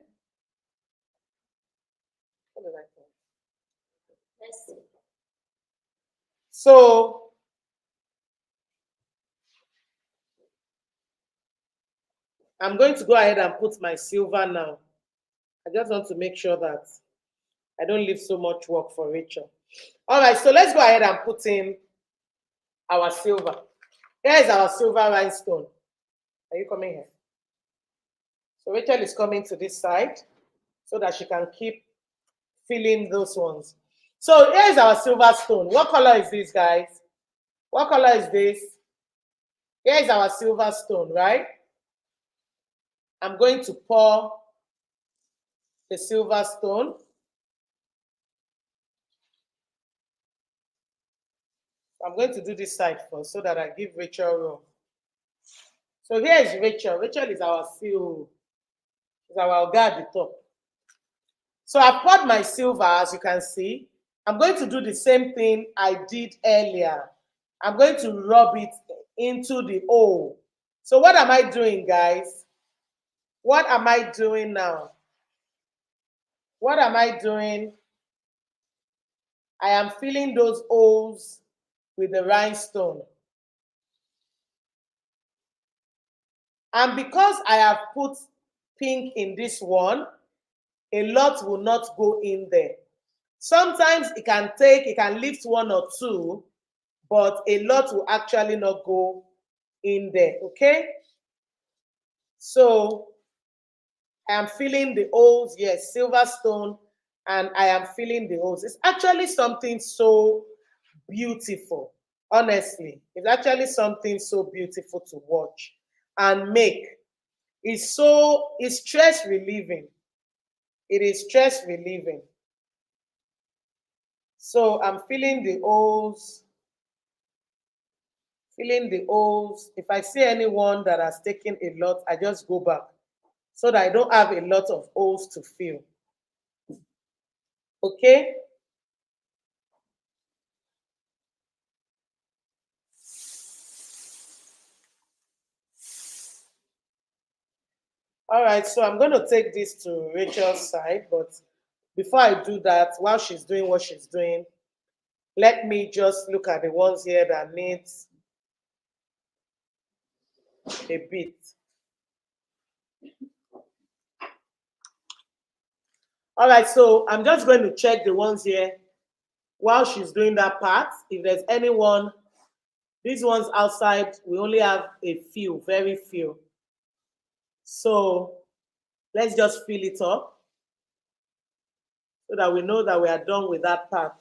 Speaker 1: So I'm going to go ahead and put my silver now. I just want to make sure that I don't leave so much work for Rachel. All right, so let's go ahead and put in our silver. Here is our silver rhinestone. Are you coming here? So Rachel is coming to this side so that she can keep filling those ones. So here is our silver stone. What color is this, guys? What color is this? Here is our silver stone, right? I'm going to pour the silver stone. I'm going to do this side first so that I give Rachel room. So here is Rachel. Rachel is our seal. Is our guard at the top. So I poured my silver, as you can see. I'm going to do the same thing I did earlier. I'm going to rub it into the hole. So what am I doing, guys? What am I doing now? What am I doing? I am filling those holes with the rhinestone. And because I have put pink in this one, a lot will not go in there. Sometimes it can lift one or two, but a lot will actually not go in there, okay? So I am filling the holes, yes, silver stone, and I am filling the holes. It's actually something so beautiful, honestly. It's actually something so beautiful to watch and make. It's stress relieving. It is stress relieving. So I'm filling the holes. Filling the holes. If I see anyone that has taken a lot, I just go back so that I don't have a lot of holes to fill. Okay? All right, so I'm going to take this to Rachel's side, but before I do that, while she's doing what she's doing, let me just look at the ones here that needs a bit. All right, so I'm just going to check the ones here while she's doing that part. If there's anyone, these ones outside, we only have a few, very few. So let's just fill it up so that we know that we are done with that part.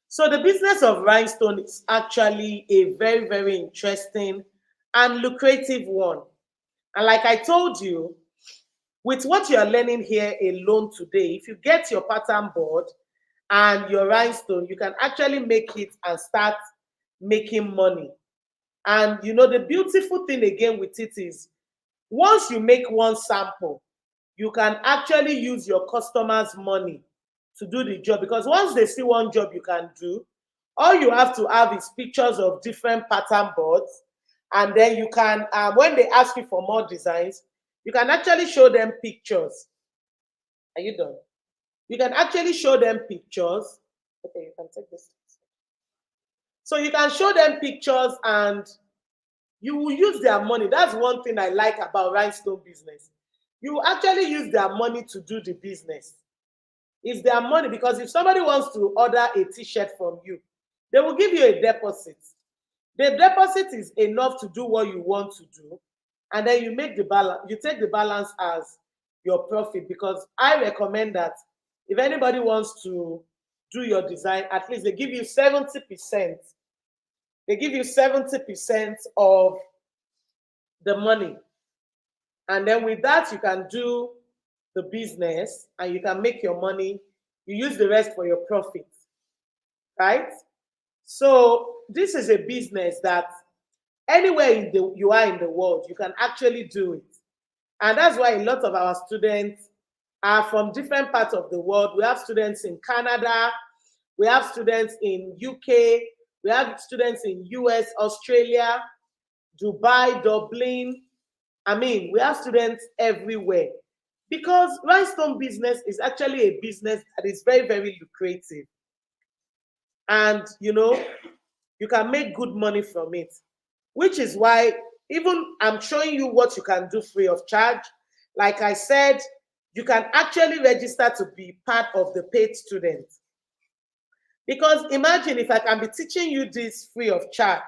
Speaker 1: So the business of rhinestone is actually a very, very interesting and lucrative one. And like I told you, with what you are learning here alone today, if you get your pattern board and your rhinestone, you can actually make it and start making money. And you know, the beautiful thing again with it is once you make one sample, you can actually use your customers' money to do the job, because once they see one job you can do, all you have to have is pictures of different pattern boards, and then you can, when they ask you for more designs, you can actually show them pictures. Are you done? You can actually show them pictures. Okay, you can take this. So you can show them pictures and you will use their money. That's one thing I like about rhinestone business. You actually use their money to do the business. It's their money, because if somebody wants to order a t-shirt from you, they will give you a deposit. The deposit is enough to do what you want to do, and then you make the balance. You take the balance as your profit, because I recommend that if anybody wants to do your design, at least they give you 70%. They give you 70% of the money. And then with that, you can do the business and you can make your money. You use the rest for your profit, right? So this is a business that anywhere you are in the world, you can actually do it. And that's why a lot of our students are from different parts of the world. We have students in Canada, we have students in UK, we have students in US, Australia, Dubai, Dublin, I mean, we have students everywhere because Rhinestone business is actually a business that is very, very lucrative. And, you can make good money from it, which is why even I'm showing you what you can do free of charge. Like I said, you can actually register to be part of the paid students. Because imagine if I can be teaching you this free of charge,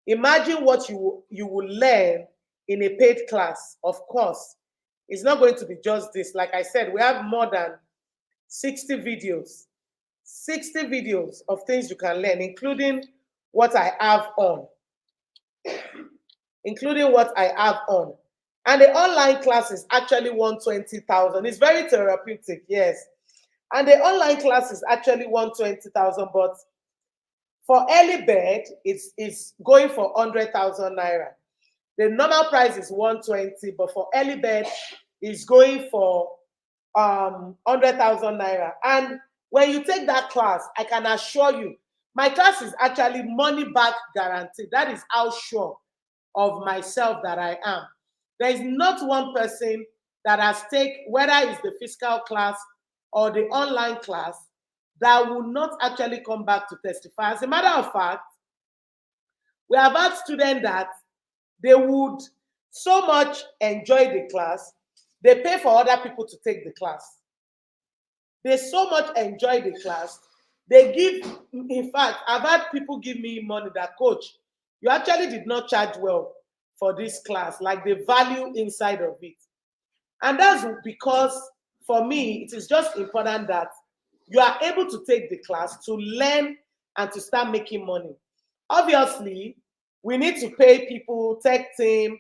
Speaker 1: imagine what you will learn in a paid class. Of course, it's not going to be just this. Like I said, we have more than 60 videos, 60 videos of things you can learn, including what I have on. Including what I have on. And the online class is actually 120,000. It's very therapeutic, yes. And the online class is actually 120,000, but for early bird, it's going for 100,000 naira. The normal price is 120, but for early bird, it's going for 100,000 naira. And when you take that class, I can assure you, my class is actually money back guaranteed. That is how sure of myself that I am. There is not one person that has taken, whether it's the physical class or the online class, that will not actually come back to testify. As a matter of fact, we have had students that they would so much enjoy the class, they pay for other people to take the class. They so much enjoy the class, they give, in fact, I've had people give me money that, coach, you actually did not charge well for this class, like the value inside of it. And that's because for me, it is just important that you are able to take the class to learn and to start making money. Obviously, we need to pay people, tech team,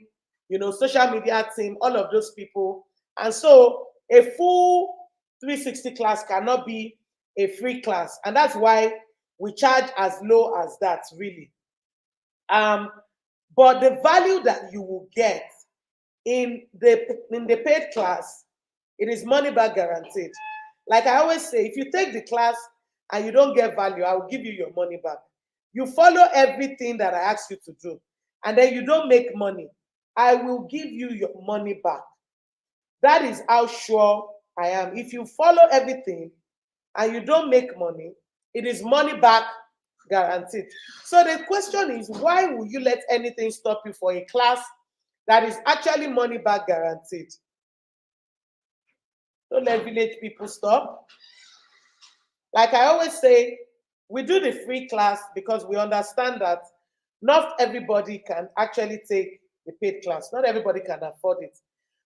Speaker 1: social media team, all of those people. And so a full 360 class cannot be a free class. And that's why we charge as low as that, really. But the value that you will get in the paid class, it is money back guaranteed. Like I always say, if you take the class and you don't get value, I will give you your money back. You follow everything that I ask you to do, and then you don't make money, I will give you your money back. That is how sure I am. If you follow everything and you don't make money, it is money back guaranteed. So the question is, why will you let anything stop you for a class that is actually money back guaranteed? Don't let village people stop. Like I always say, we do the free class because we understand that not everybody can actually take the paid class. Not everybody can afford it.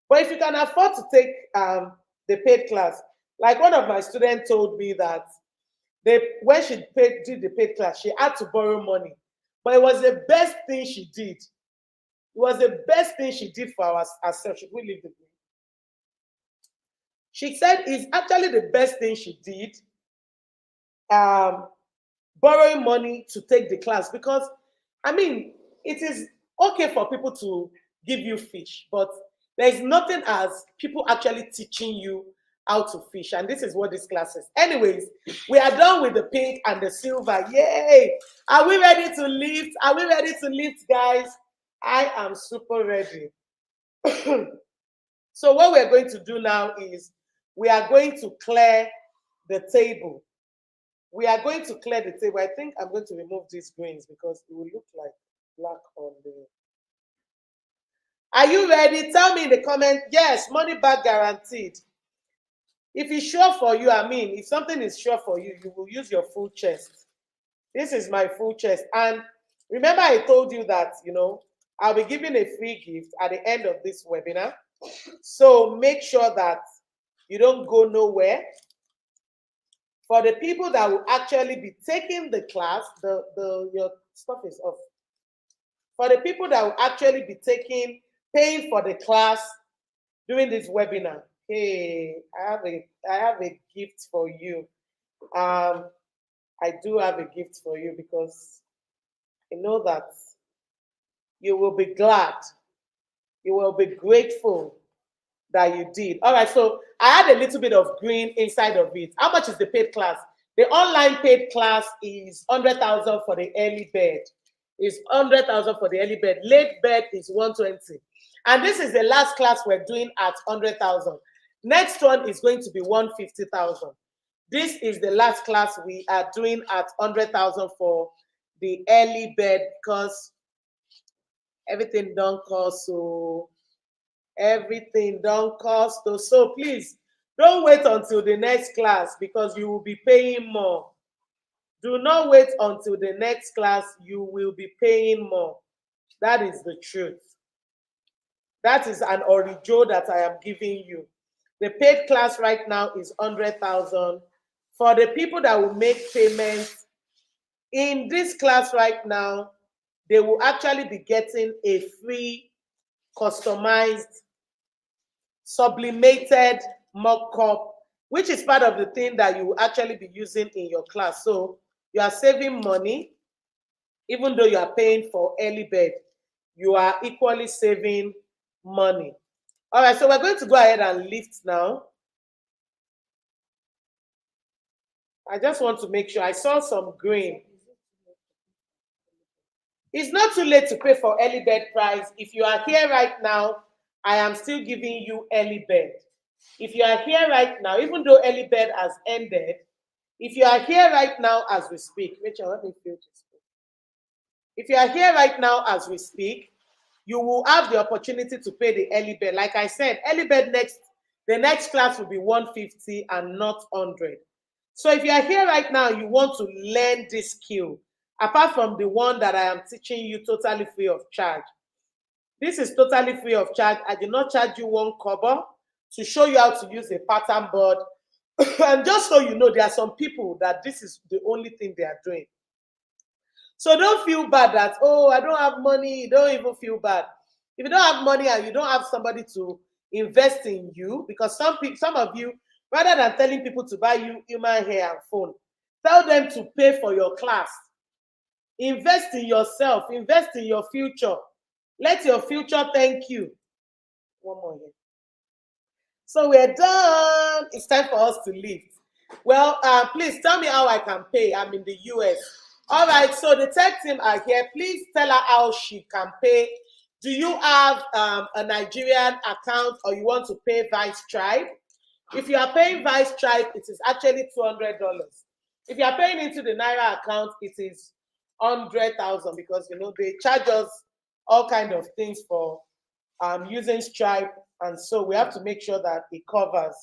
Speaker 1: But if you can afford to take the paid class, like one of my students told me that when she did the paid class, she had to borrow money. But it was the best thing she did. It was the best thing she did for herself. Should we leave the room? She said it's actually the best thing she did, borrowing money to take the class, because, I mean, it is okay for people to give you fish, but there's nothing as people actually teaching you how to fish, and this is what this class is. Anyways, we are done with the pink and the silver. Yay! Are we ready to lift? Are we ready to lift, guys? I am super ready. So what we're going to do now is we are going to clear the table. We are going to clear the table. I think I'm going to remove these greens because it will look like black on the... Are you ready? Tell me in the comment. Yes, money back guaranteed. If it's sure for you, I mean, if something is sure for you, you will use your full chest. This is my full chest. And remember I told you that, I'll be giving a free gift at the end of this webinar. So make sure that you don't go nowhere. For the people that will actually be taking the class, your stuff is off. For the people that will actually be paying for the class during this webinar, hey, I have a gift for you. I do have a gift for you because I know that you will be glad, you will be grateful that you did. All right, so I had a little bit of green inside of it. How much is the paid class? The online paid class is 100,000 for the early bird. is 100,000 for the early bird. Late bird is 120. And this is the last class we're doing at 100,000. Next one is going to be 150,000. This is the last class we are doing at 100,000 for the early bird, because everything don't cost. So everything don't cost. So please don't wait until the next class, because you will be paying more. Do not wait until the next class. You will be paying more. That is the truth. That is an orijo that I am giving you. The paid class right now is 100,000. For the people that will make payments in this class right now, they will actually be getting a free, customized, sublimated mock-up, which is part of the thing that you will actually be using in your class. So you are saving money. Even though you are paying for early bird, you are equally saving money. All right, so we're going to go ahead and lift now. I just want to make sure. I saw some green. It's not too late to pay for early bird price. If you are here right now, I am still giving you early bird. If you are here right now, even though early bird has ended, if you are here right now as we speak, Rachel, let me feel this. If you are here right now as we speak, you will have the opportunity to pay the early bird. Like I said, early bird the next class will be 150 and not 100. So if you are here right now, you want to learn this skill, apart from the one that I am teaching you totally free of charge. This is totally free of charge. I did not charge you one kobo to show you how to use a pattern board. And just so you know, there are some people that this is the only thing they are doing. So don't feel bad that, oh, I don't have money. Don't even feel bad. If you don't have money and you don't have somebody to invest in you, because some of you, rather than telling people to buy you human hair and phone, tell them to pay for your class. Invest in yourself. Invest in your future. Let your future thank you. One more here. So we're done. It's time for us to leave. Well, please tell me how I can pay. I'm in the US. All right, so the tech team are here. Please tell her how she can pay. Do you have a Nigerian account, or you want to pay Vice Tribe? If you are paying Vice Tribe, it is actually $200. If you are paying into the Naira account, it is 100,000, because you know they charge us all kind of things for using Stripe, and so we have to make sure that it covers.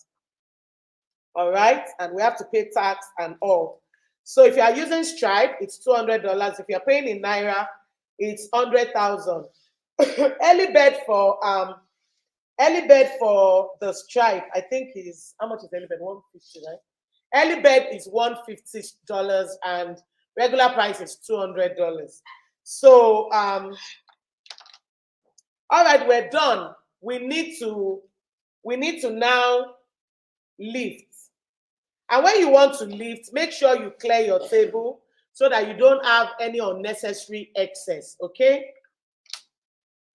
Speaker 1: All right, and we have to pay tax and all. So if you are using Stripe, it's $200. If you are paying in Naira, it's 100,000. Early bird for the Stripe, I think is, how much is early bird? 150, right? Early bird is $150 and regular price is $200. So all right, we're done. We need to now lift. And when you want to lift, make sure you clear your table so that you don't have any unnecessary excess, okay?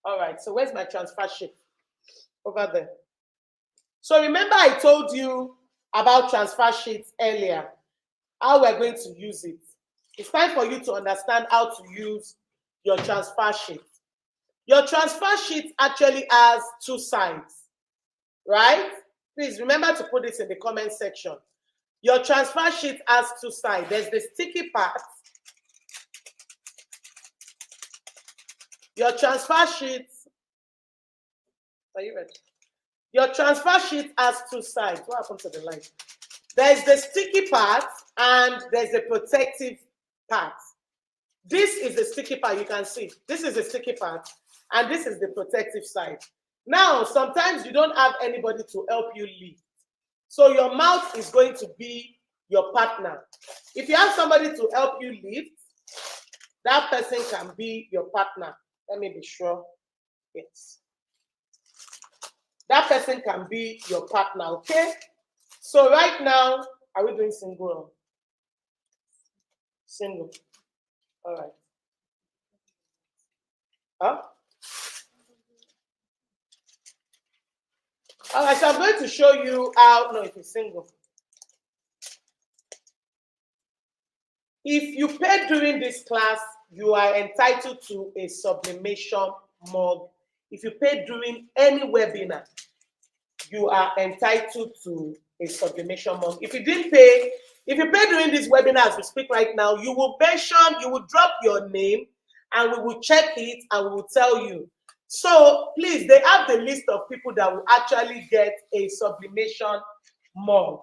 Speaker 1: All right, so where's my transfer sheet? Over there. So remember I told you about transfer sheets earlier, how we're going to use it. It's time for you to understand how to use your transfer sheet. Your transfer sheet actually has two sides, right? Please remember to put this in the comment section. Your transfer sheet has two sides. There's the sticky part. Your transfer sheet, are you ready? Your transfer sheet has two sides. What happened to the light? There's the sticky part and there's the protective part. This is the sticky part, you can see. This is the sticky part and this is the protective side. Now, sometimes you don't have anybody to help you lift. So your mouth is going to be your partner. If you have somebody to help you lift, that person can be your partner. Let me be sure. Yes. That person can be your partner, okay? So right now, are we doing single? Single. All right. Huh? All right, so I'm going to show you how, no, if it's single. If you paid during this class, you are entitled to a sublimation mug. If you pay during any webinar, you are entitled to a sublimation mug. If you didn't pay, if you pay during this webinar as we speak right now, you will mention, you will drop your name, and we will check it and we will tell you. So please, they have the list of people that will actually get a sublimation mug.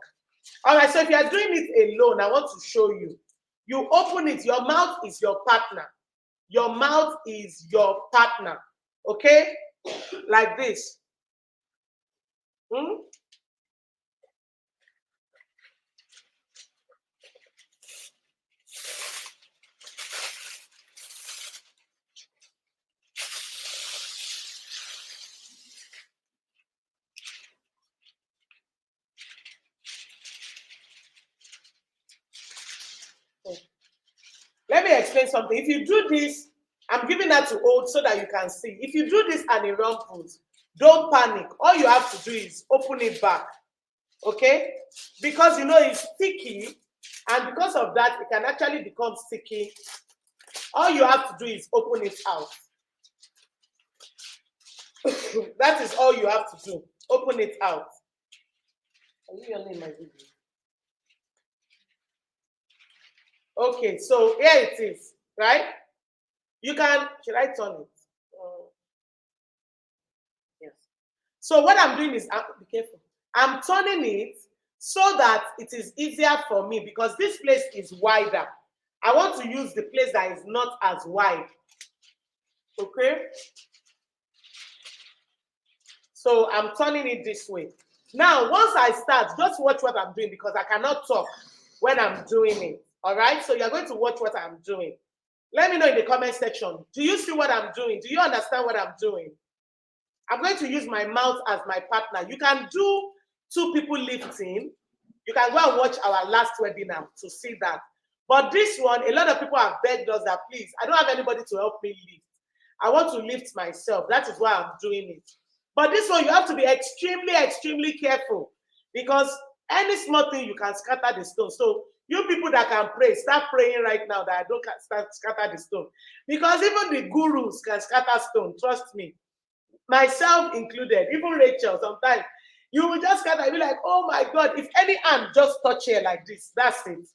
Speaker 1: All right, so if you are doing it alone, I want to show you. You open it, your mouth is your partner. Your mouth is your partner, okay? Like this. Let me explain something. If you do this, I'm giving that to old so that you can see. If you do this and it rumples, don't panic. All you have to do is open it back, okay? Because you know it's sticky, and because of that, it can actually become sticky. All you have to do is open it out. That is all you have to do. Open it out. I'll leave your name in my video. Okay, so here it is, right? You can, should I turn it? Yes. So what I'm doing is, be careful. I'm turning it so that it is easier for me because this place is wider. I want to use the place that is not as wide. Okay? So I'm turning it this way. Now, once I start, just watch what I'm doing because I cannot talk when I'm doing it. All right? So you're going to watch what I'm doing. Let me know in the comment section. Do you see what I'm doing? Do you understand what I'm doing? I'm going to use my mouth as my partner. You can do 2 people lifting. You can go and watch our last webinar to see that. But this one, a lot of people have begged us that, please, I don't have anybody to help me lift. I want to lift myself. That is why I'm doing it. But this one, you have to be extremely, extremely careful because any small thing, you can scatter the stone. So you people that can pray, start praying right now that I don't start scatter the stone. Because even the gurus can scatter stone, trust me. Myself included, even Rachel, sometimes you will just scatter, be like, oh my God, if any hand just touch here like this, that's it.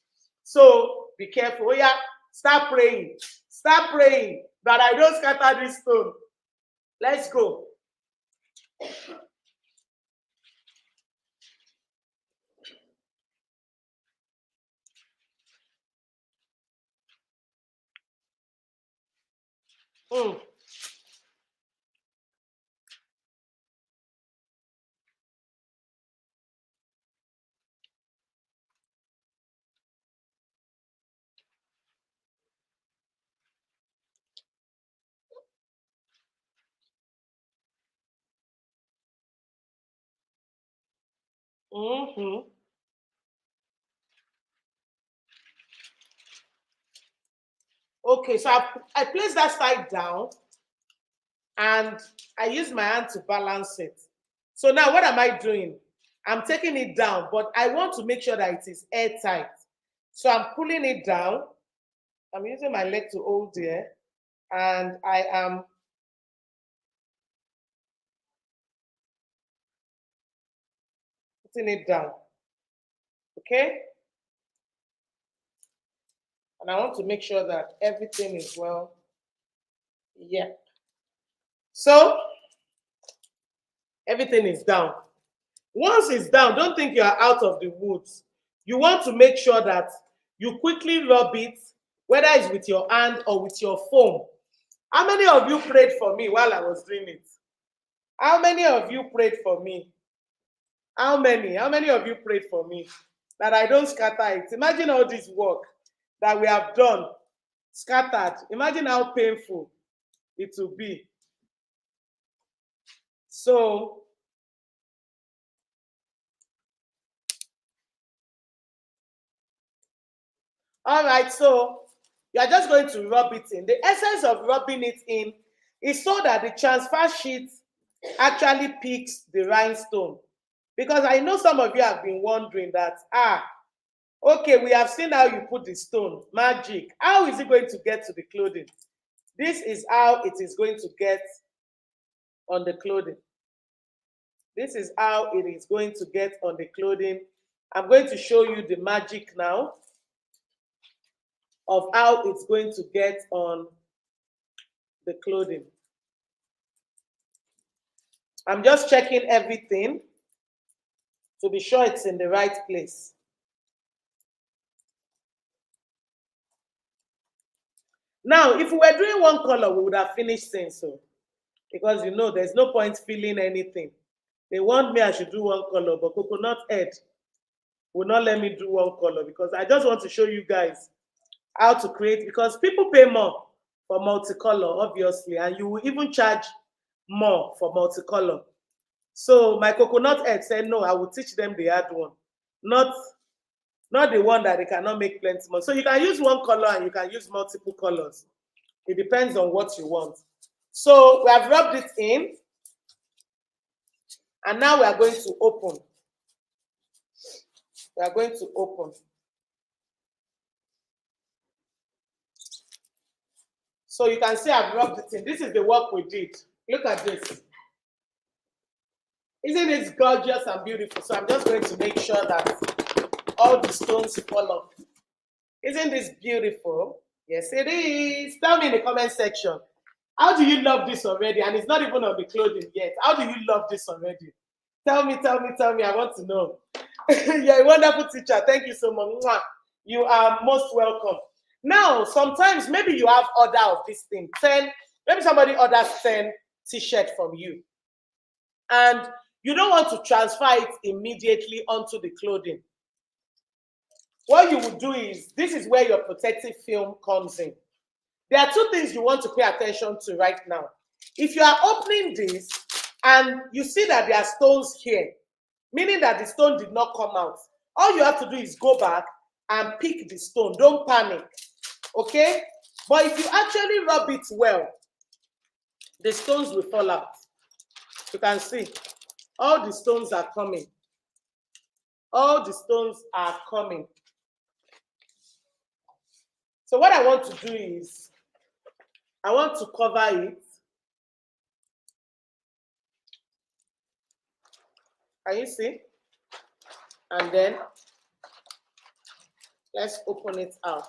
Speaker 1: So be careful. Oh yeah, start praying. Start praying that I don't scatter this stone. Let's go. Okay, so I place that side down and I use my hand to balance it. So now what am I doing? I'm taking it down, but I want to make sure that it is airtight. So I'm pulling it down. I'm using my leg to hold there, and I am putting it down. Okay? And I want to make sure that everything is well. Yeah. So everything is down. Once it's down, don't think you are out of the woods. You want to make sure that you quickly rub it, whether it's with your hand or with your foam. How many of you prayed for me while I was doing it? How many of you prayed for me? How many? How many of you prayed for me that I don't scatter it? Imagine all this work that we have done, scattered. Imagine how painful it will be. So, all right, so you are just going to rub it in. The essence of rubbing it in is so that the transfer sheet actually picks the rhinestone. Because I know some of you have been wondering that, Okay, we have seen how you put the stone. Magic. How is it going to get to the clothing? This is how it is going to get on the clothing. This is how it is going to get on the clothing. I'm going to show you the magic now of how it's going to get on the clothing. I'm just checking everything to be sure it's in the right place. Now, if we were doing one color, we would have finished saying so. Because you know, there's no point filling anything. They want me, I should do one color, but Coconut Head will not let me do one color because I just want to show you guys how to create, because people pay more for multicolor, obviously, and you will even charge more for multicolor. So my Coconut Head said, no, I will teach them the hard one, not the one that they cannot make plenty more. So you can use one color and you can use multiple colors. It depends on what you want. So we have rubbed it in, and now we are going to open. We are going to open. So you can see I've rubbed it in. This is the work we did. Look at this. Isn't it gorgeous and beautiful? So I'm just going to make sure that all the stones fall off. Isn't this beautiful? Yes, it is. Tell me in the comment section. How do you love this already? And it's not even on the clothing yet. How do you love this already? Tell me, tell me, tell me. I want to know. You're a wonderful teacher. Thank you so much. You are most welcome. Now, sometimes maybe you have order of this thing. 10, maybe somebody orders 10 t-shirts from you. And you don't want to transfer it immediately onto the clothing. What you would do is, this is where your protective film comes in. There are two things you want to pay attention to right now. If you are opening this and you see that there are stones here, meaning that the stone did not come out, all you have to do is go back and pick the stone. Don't panic, okay? But if you actually rub it well, the stones will fall out. You can see all the stones are coming. All the stones are coming. So what I want to do is, I want to cover it. Can you see? And then let's open it out.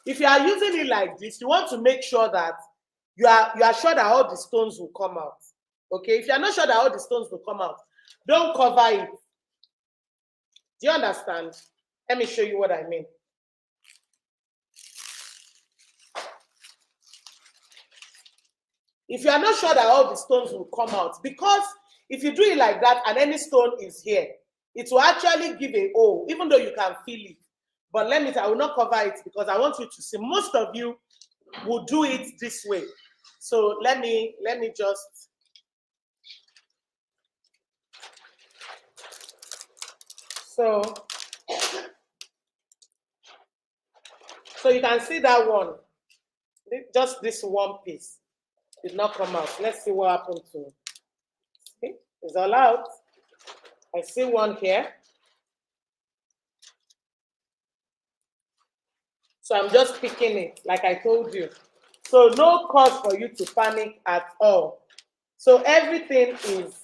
Speaker 1: If you are using it like this, you want to make sure that you are sure that all the stones will come out. Okay, if you are not sure that all the stones will come out, don't cover it. Do you understand? Let me show you what I mean. If you are not sure that all the stones will come out, because if you do it like that and any stone is here, it will actually give a hole, even though you can feel it. But let me tell you, I will not cover it because I want you to see. Most of you will do it this way. So let me just. So you can see that one. Just this one piece did not come out. Let's see what happened to it. See? It's all out. I see one here. So I'm just picking it, like I told you. So no cause for you to panic at all. So everything is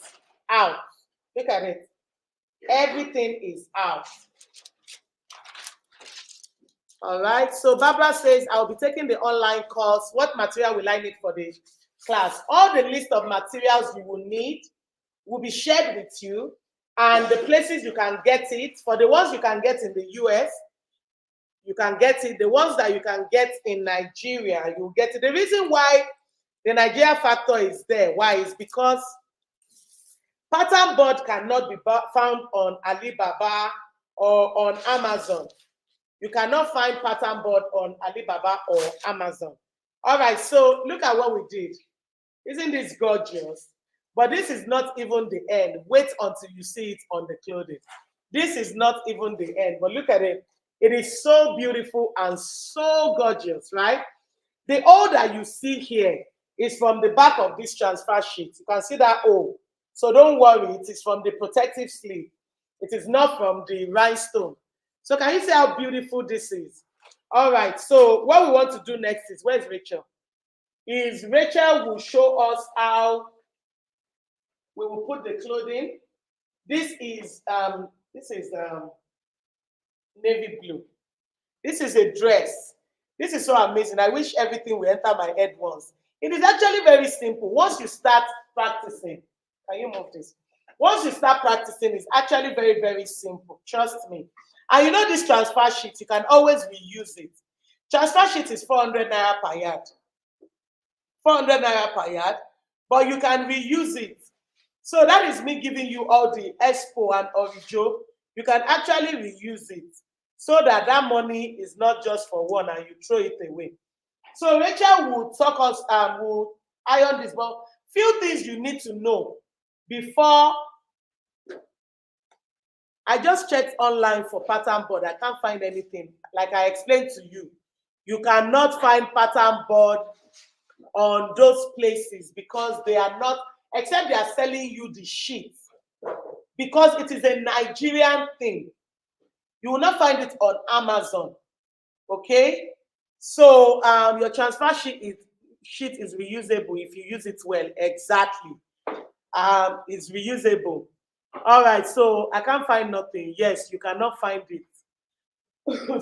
Speaker 1: out. Look at it. Everything is out. All right. So Barbara says, I'll be taking the online course. What material will I need for the class? All the list of materials you will need will be shared with you, and the places you can get it. For the ones you can get in the US, you can get it. The ones that you can get in Nigeria, you get it. The reason why the Nigeria factor is there, why, is because pattern board cannot be found on Alibaba or on Amazon. You cannot find pattern board on Alibaba or Amazon. All right, so look at what we did. Isn't this gorgeous? But this is not even the end. Wait until you see it on the clothing. This is not even the end, but look at it. It is so beautiful and so gorgeous, right? The hole that you see here is from the back of this transfer sheet. You can see that hole. So don't worry, it is from the protective sleeve. It is not from the rhinestone. So can you see how beautiful this is? All right, so what we want to do next is, where's Rachel? Rachel will show us how we will put the clothing. This is navy blue. This is a dress. This is so amazing. I wish everything will enter my head once. It is actually very simple. Once you start practicing, can you move this? Once you start practicing, it's actually very, very simple. Trust me. And you know this transfer sheet, you can always reuse it. Transfer sheet is 400 naira per yard. 400 naira per yard, but you can reuse it. So that is me giving you all the expo and orijo. You can actually reuse it so that that money is not just for one and you throw it away. So Rachel will talk us, will iron this, but few things you need to know before. I just checked online for pattern board. I can't find anything. Like I explained to you, you cannot find pattern board on those places because they are not, except they are selling you the sheet, because it is a Nigerian thing. You will not find it on Amazon. Okay, so your transfer sheet is reusable if you use it well. Exactly, it's reusable. All right, so I can't find nothing. Yes, you cannot find it.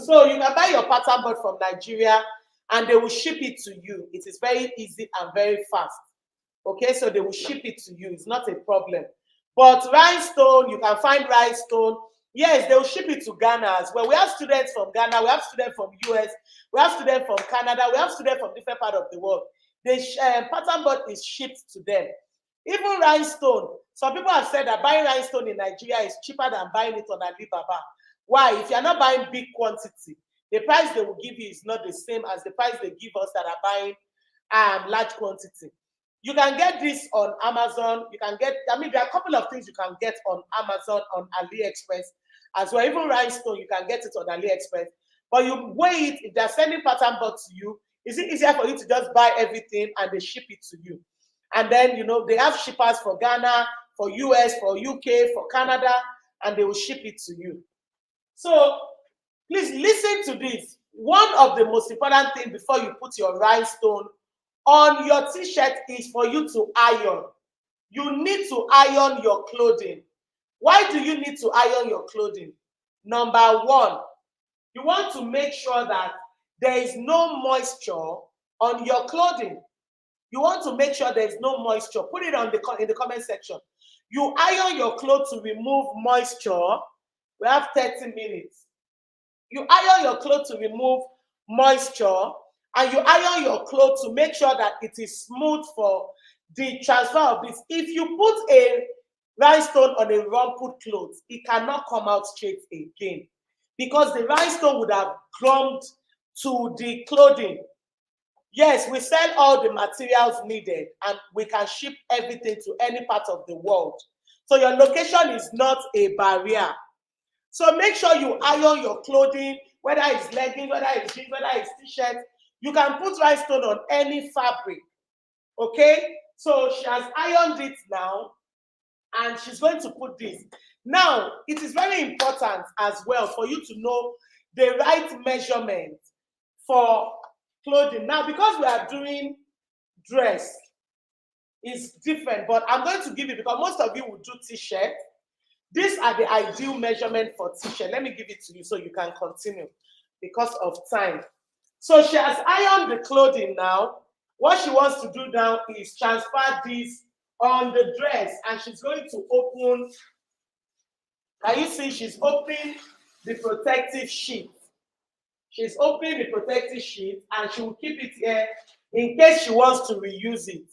Speaker 1: So you can buy your pattern board from Nigeria and they will ship it to you. It is very easy and very fast. Okay, so they will ship it to you. It's not a problem. But Rhinestone, you can find Rhinestone. Yes, they will ship it to Ghana as well. We have students from Ghana, we have students from US, we have students from Canada, we have students from different parts of the world. The pattern board is shipped to them. Even Rhinestone, some people have said that buying Rhinestone in Nigeria is cheaper than buying it on Alibaba. Why? If you're not buying big quantity, the price they will give you is not the same as the price they give us that are buying large quantity. You can get this on Amazon. You can get, I mean, there are a couple of things you can get on Amazon, on AliExpress as well. Even Rhinestone, you can get it on AliExpress. But you weigh it, if they're sending pattern board to you, is it easier for you to just buy everything and they ship it to you? And then, you know, they have shippers for Ghana, for US, for UK, for Canada, and they will ship it to you. So please listen to this. One of the most important things before you put your Rhinestone on your t-shirt is for you to iron. You need to iron your clothing. Why do you need to iron your clothing? Number one, you want to make sure that there is no moisture on your clothing. You want to make sure there is no moisture. Put it in the comment section. You iron your clothes to remove moisture. We have 30 minutes. You iron your clothes to remove moisture, and you iron your clothes to make sure that it is smooth for the transfer of this. If you put a rhinestone on a rumpled clothes, it cannot come out straight again because the rhinestone would have glued to the clothing. Yes, we sell all the materials needed and we can ship everything to any part of the world. So your location is not a barrier. So make sure you iron your clothing, whether it's leggings, whether it's jeans, whether it's t-shirt. You can put rhinestone on any fabric. Okay? So she has ironed it now and she's going to put this. Now, it is very important as well for you to know the right measurement for clothing. Now, because we are doing dress, it's different, but I'm going to give you, because most of you will do t-shirt. These are the ideal measurement for t-shirt. Let me give it to you so you can continue because of time. So she has ironed the clothing now. What she wants to do now is transfer this on the dress, and she's going to open. Can you see she's opening the protective sheet? She's opening the protective sheet and she will keep it here in case she wants to reuse it.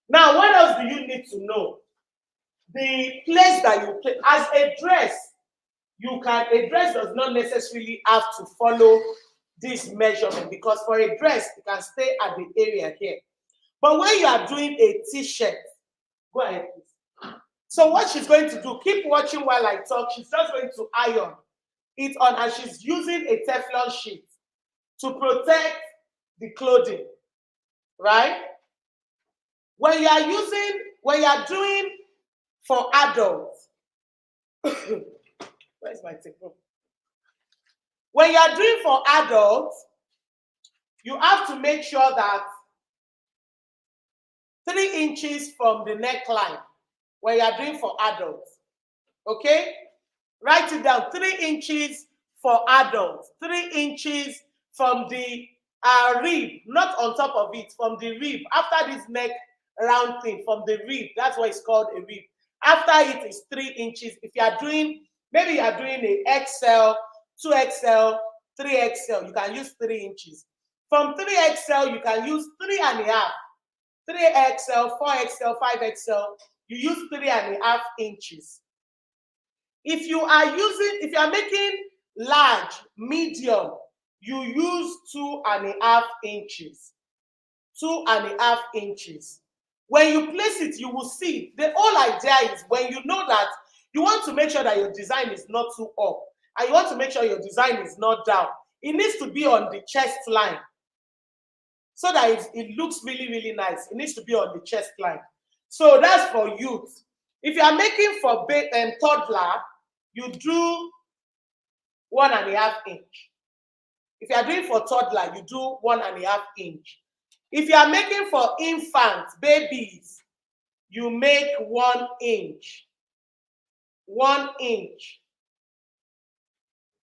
Speaker 1: Now, what else do you need to know? The place that you play as a dress, a dress does not necessarily have to follow this measurement, because for a dress, you can stay at the area here. But when you are doing a t-shirt, go ahead, please. So what she's going to do, keep watching while I talk. She's just going to iron it on, and she's using a Teflon sheet to protect the clothing, right? When you are doing for adults, where's my tape? When you are doing for adults, you have to make sure that 3 inches from the neckline when you are doing for adults. Okay? Write it down. 3 inches for adults. 3 inches from the rib, not on top of it, from the rib. After this neck round thing, from the rib, that's why it's called a rib. After it is 3 inches. If you are doing, maybe you are doing a XL, 2XL, 3XL, you can use 3 inches. From 3XL, you can use 3.5. 3XL, 4XL, 5XL, you use 3.5 inches. If you are making large, medium, you use 2.5 inches. 2.5 inches. When you place it, you will see. The whole idea is when you know that you want to make sure that your design is not too up, and you want to make sure your design is not down. It needs to be on the chest line so that it looks really, really nice. It needs to be on the chest line. So that's for youth. If you are making for toddler, you do 1.5 inch. If you are doing for toddler, you do 1.5 inch. If you are making for infants, babies, you make 1 inch. 1 inch.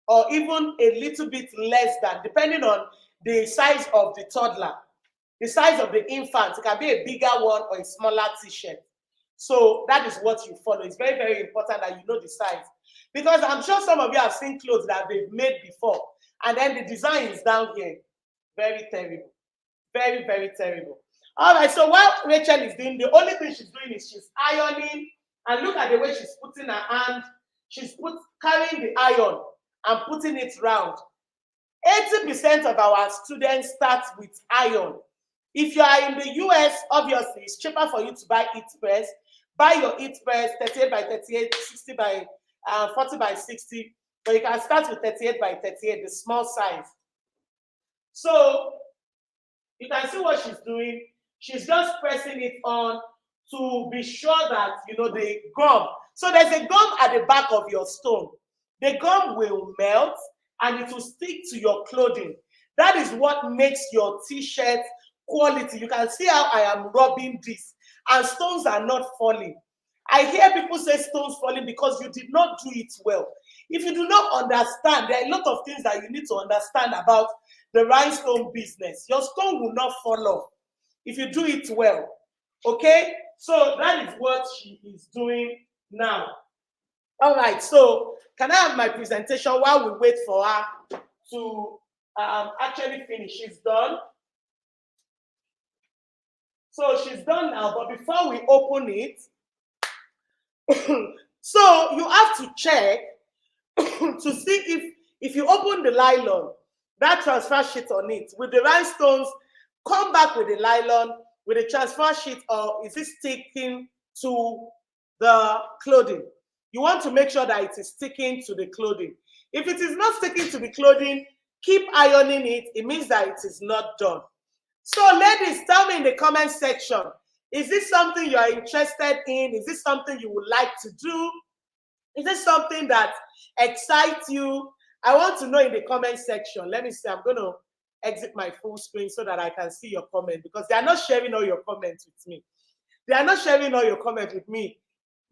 Speaker 1: Or even a little bit less than, depending on the size of the toddler. The size of the infant, it can be a bigger one or a smaller t-shirt. So that is what you follow. It's very, very important that you know the size. Because I'm sure some of you have seen clothes that they've made before, and then the design is down here. Very terrible. Very, very terrible. All right, so while Rachel is doing, the only thing she's doing is she's ironing. And look at the way she's putting her hand. She's carrying the iron and putting it round. 80% of our students start with iron. If you are in the US, obviously, it's cheaper for you to buy heat press. Buy your heat press, 38 by 38, 60 by 40 by 60. But you can start with 38 by 38, the small size. So you can see what she's doing. She's just pressing it on to be sure that, you know, the gum. So there's a gum at the back of your stone. The gum will melt and it will stick to your clothing. That is what makes your t-shirt quality. You can see how I am rubbing this and stones are not falling. I hear people say stones falling because you did not do it well. If you do not understand, there are a lot of things that you need to understand about the rhinestone business. Your stone will not fall off if you do it well. Okay? So that is what she is doing now. All right, so can I have my presentation while we wait for her to actually finish? She's done. So she's done now, but before we open it, so you have to check to see if you open the nylon, that transfer sheet on it, with the rhinestones, come back with the nylon, with the transfer sheet, or is it sticking to the clothing? You want to make sure that it is sticking to the clothing. If it is not sticking to the clothing, keep ironing it. It means that it is not done. So ladies, tell me in the comment section, is this something you are interested in? Is this something you would like to do? Is this something that excites you? I want to know in the comment section. Let me see. I'm going to exit my full screen so that I can see your comment, because they are not sharing all your comments with me. They are not sharing all your comments with me.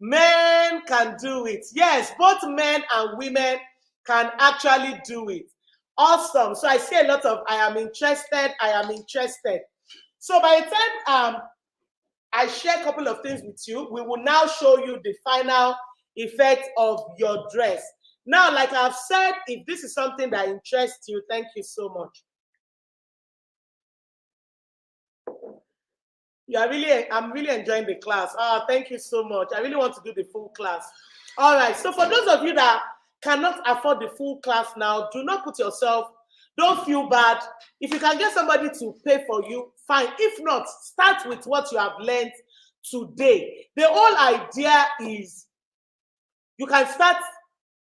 Speaker 1: Men can do it. Yes, both men and women can actually do it. Awesome. So I see a lot of I am interested. I am interested. So by the time I share a couple of things with you, we will now show you the final effect of your dress. Now, like I've said, if this is something that interests you, thank you so much. Yeah, I'm really enjoying the class. Oh, thank you so much. I really want to do the full class. All right. So for those of you that cannot afford the full class now, do not put yourself, don't feel bad. If you can get somebody to pay for you, fine. If not, start with what you have learned today. The whole idea is you can start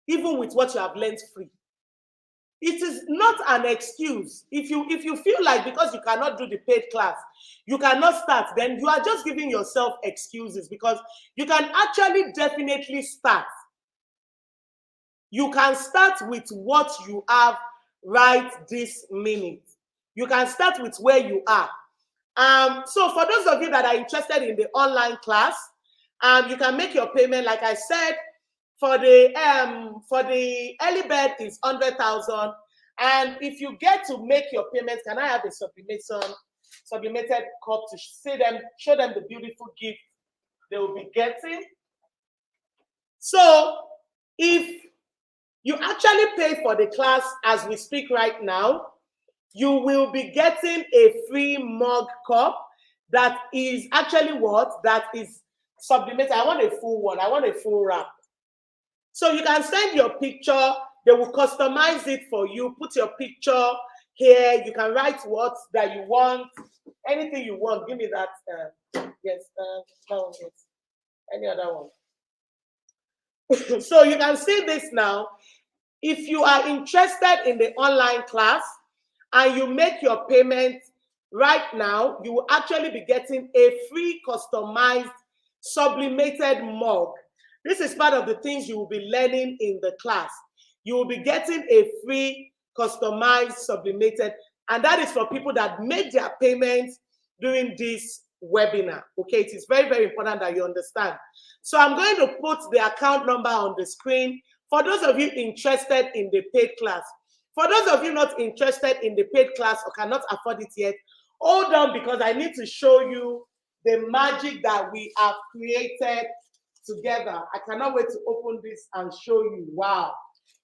Speaker 1: even with what you have learned free. It is not an excuse. If you feel like because you cannot do the paid class, you cannot start, then you are just giving yourself excuses, because you can actually definitely start. You can start with what you have right this minute. You can start with where you are. So for those of you that are interested in the online class, you can make your payment. Like I said, for the early bird is 100,000, and if you get to make your payments, can I have a sublimated cup to show them the beautiful gift they will be getting? So if you actually pay for the class as we speak right now, you will be getting a free mug cup that is actually what? That is sublimated. I want a full one. I want a full wrap. So you can send your picture. They will customize it for you. Put your picture here. You can write what that you want. Anything you want. Give me that. Yes. That one. Yes. Any other one. So you can see this now. If you are interested in the online class and you make your payment right now, you will actually be getting a free customized sublimated mug. This is part of the things you will be learning in the class. You will be getting a free customized sublimated, and that is for people that made their payments during this webinar. Okay, it is very, very important that you understand. So I'm going to put the account number on the screen for those of you interested in the paid class. For those of you not interested in the paid class or cannot afford it yet, hold on, because I need to show you the magic that we have created together. I cannot wait to open this and show you. Wow,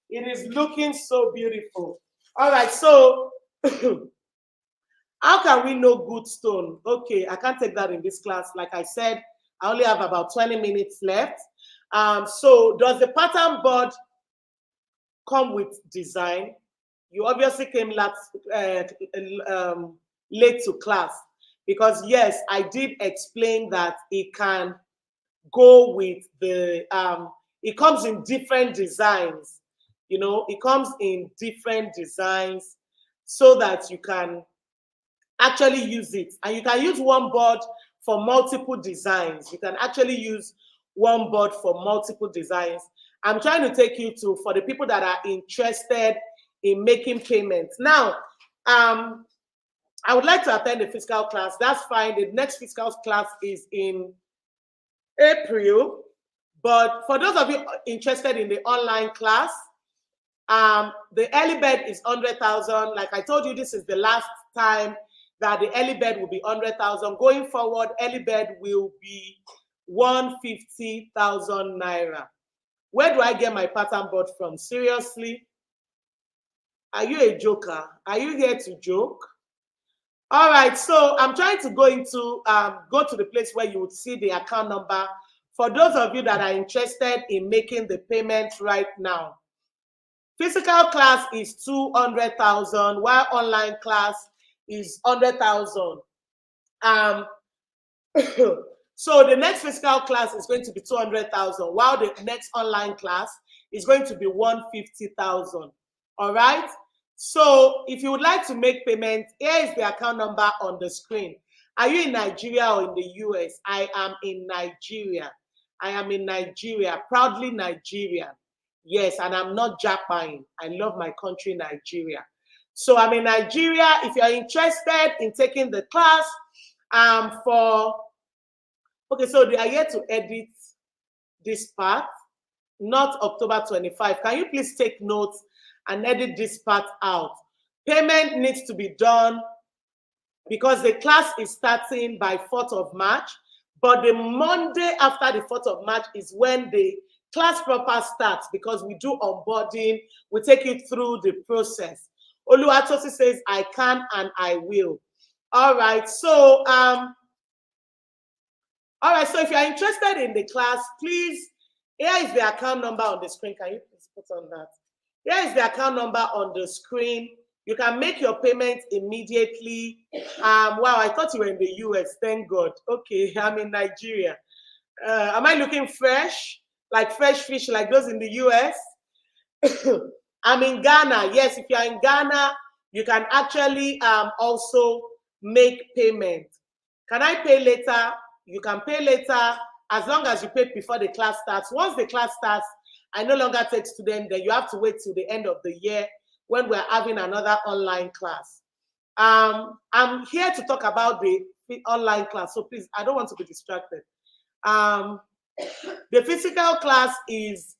Speaker 1: it is looking so beautiful. All right, so how can we know good stone? Okay, I can't take that in this class. Like I said, I only have about 20 minutes left. So does the pattern board come with design? You obviously came late to class, because yes, I did explain that it can go with the it comes in different designs. You know, it comes in different designs so that you can actually use it, and you can use one board for multiple designs. You can actually use one board for multiple designs. I'm trying to take you to, for the people that are interested in making payments. Now, I would like to attend the physical class. That's fine. The next physical class is in April. But for those of you interested in the online class, the early bird is 100,000. Like I told you, this is the last time that the early bird will be 100,000. Going forward, early bird will be 150,000 naira. Where do I get my pattern board from? Seriously? Are you a joker? Are you here to joke? All right, so I'm trying to go to the place where you would see the account number for those of you that are interested in making the payment right now. Physical class is 200,000, while online class is 100,000. So the next physical class is going to be 200,000, while the next online class is going to be 150,000. All right. So if you would like to make payment, here is the account number on the screen. Are you in Nigeria or in the US? I am in Nigeria. I am in Nigeria, proudly Nigerian. Yes, and I'm not Japan. I love my country, Nigeria. So I'm in Nigeria. If you're interested in taking the class, okay, so they are yet to edit this part, not October 25. Can you please take notes and edit this part out? Payment needs to be done because the class is starting by 4th of March, but the Monday after the 4th of March is when the class proper starts, because we do onboarding, we take you through the process. Oluwatosi says, I can and I will. All right, so so if you're interested in the class, please, here is the account number on the screen. Can you please put on that? Here is the account number on the screen. You can make your payment immediately. Wow, I thought you were in the US. Thank God. Okay, I'm in Nigeria. Am I looking fresh? Like fresh fish, like those in the US? I'm in Ghana. Yes, if you're in Ghana, you can actually also make payment. Can I pay later? You can pay later as long as you pay before the class starts. Once the class starts, I no longer take students, then you have to wait till the end of the year when we're having another online class. I'm here to talk about the online class, so please, I don't want to be distracted. The physical class is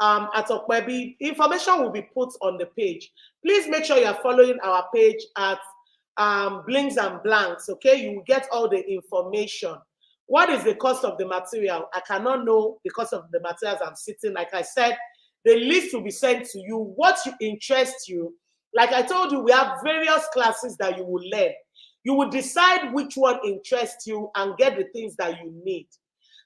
Speaker 1: at Okwebi. Information will be put on the page. Please make sure you are following our page at Blings and Blanks, okay? You will get all the information. What is the cost of the material? I cannot know the cost of the materials I'm sitting. Like I said, the list will be sent to you. What interests you? Like I told you, we have various classes that you will learn. You will decide which one interests you and get the things that you need.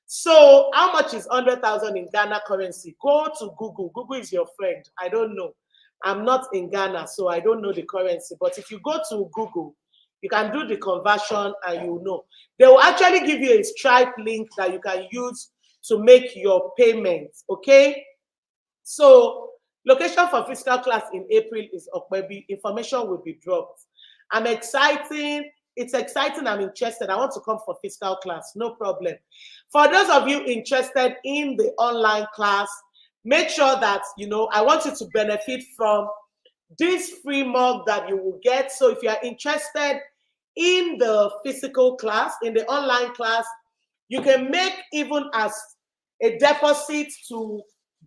Speaker 1: So how much is 100,000 in Ghana currency? Go to Google. Google is your friend. I don't know. I'm not in Ghana, so I don't know the currency. But if you go to Google, you can do the conversion and you know. They will actually give you a Stripe link that you can use to make your payments, okay? So location for physical class in April is Okwebi. Information will be dropped. I'm excited. It's exciting. I'm interested. I want to come for physical class. No problem. For those of you interested in the online class, make sure that, you know, I want you to benefit from this free mug that you will get. So if you are interested in the physical class, in the online class, you can make even as a deposit to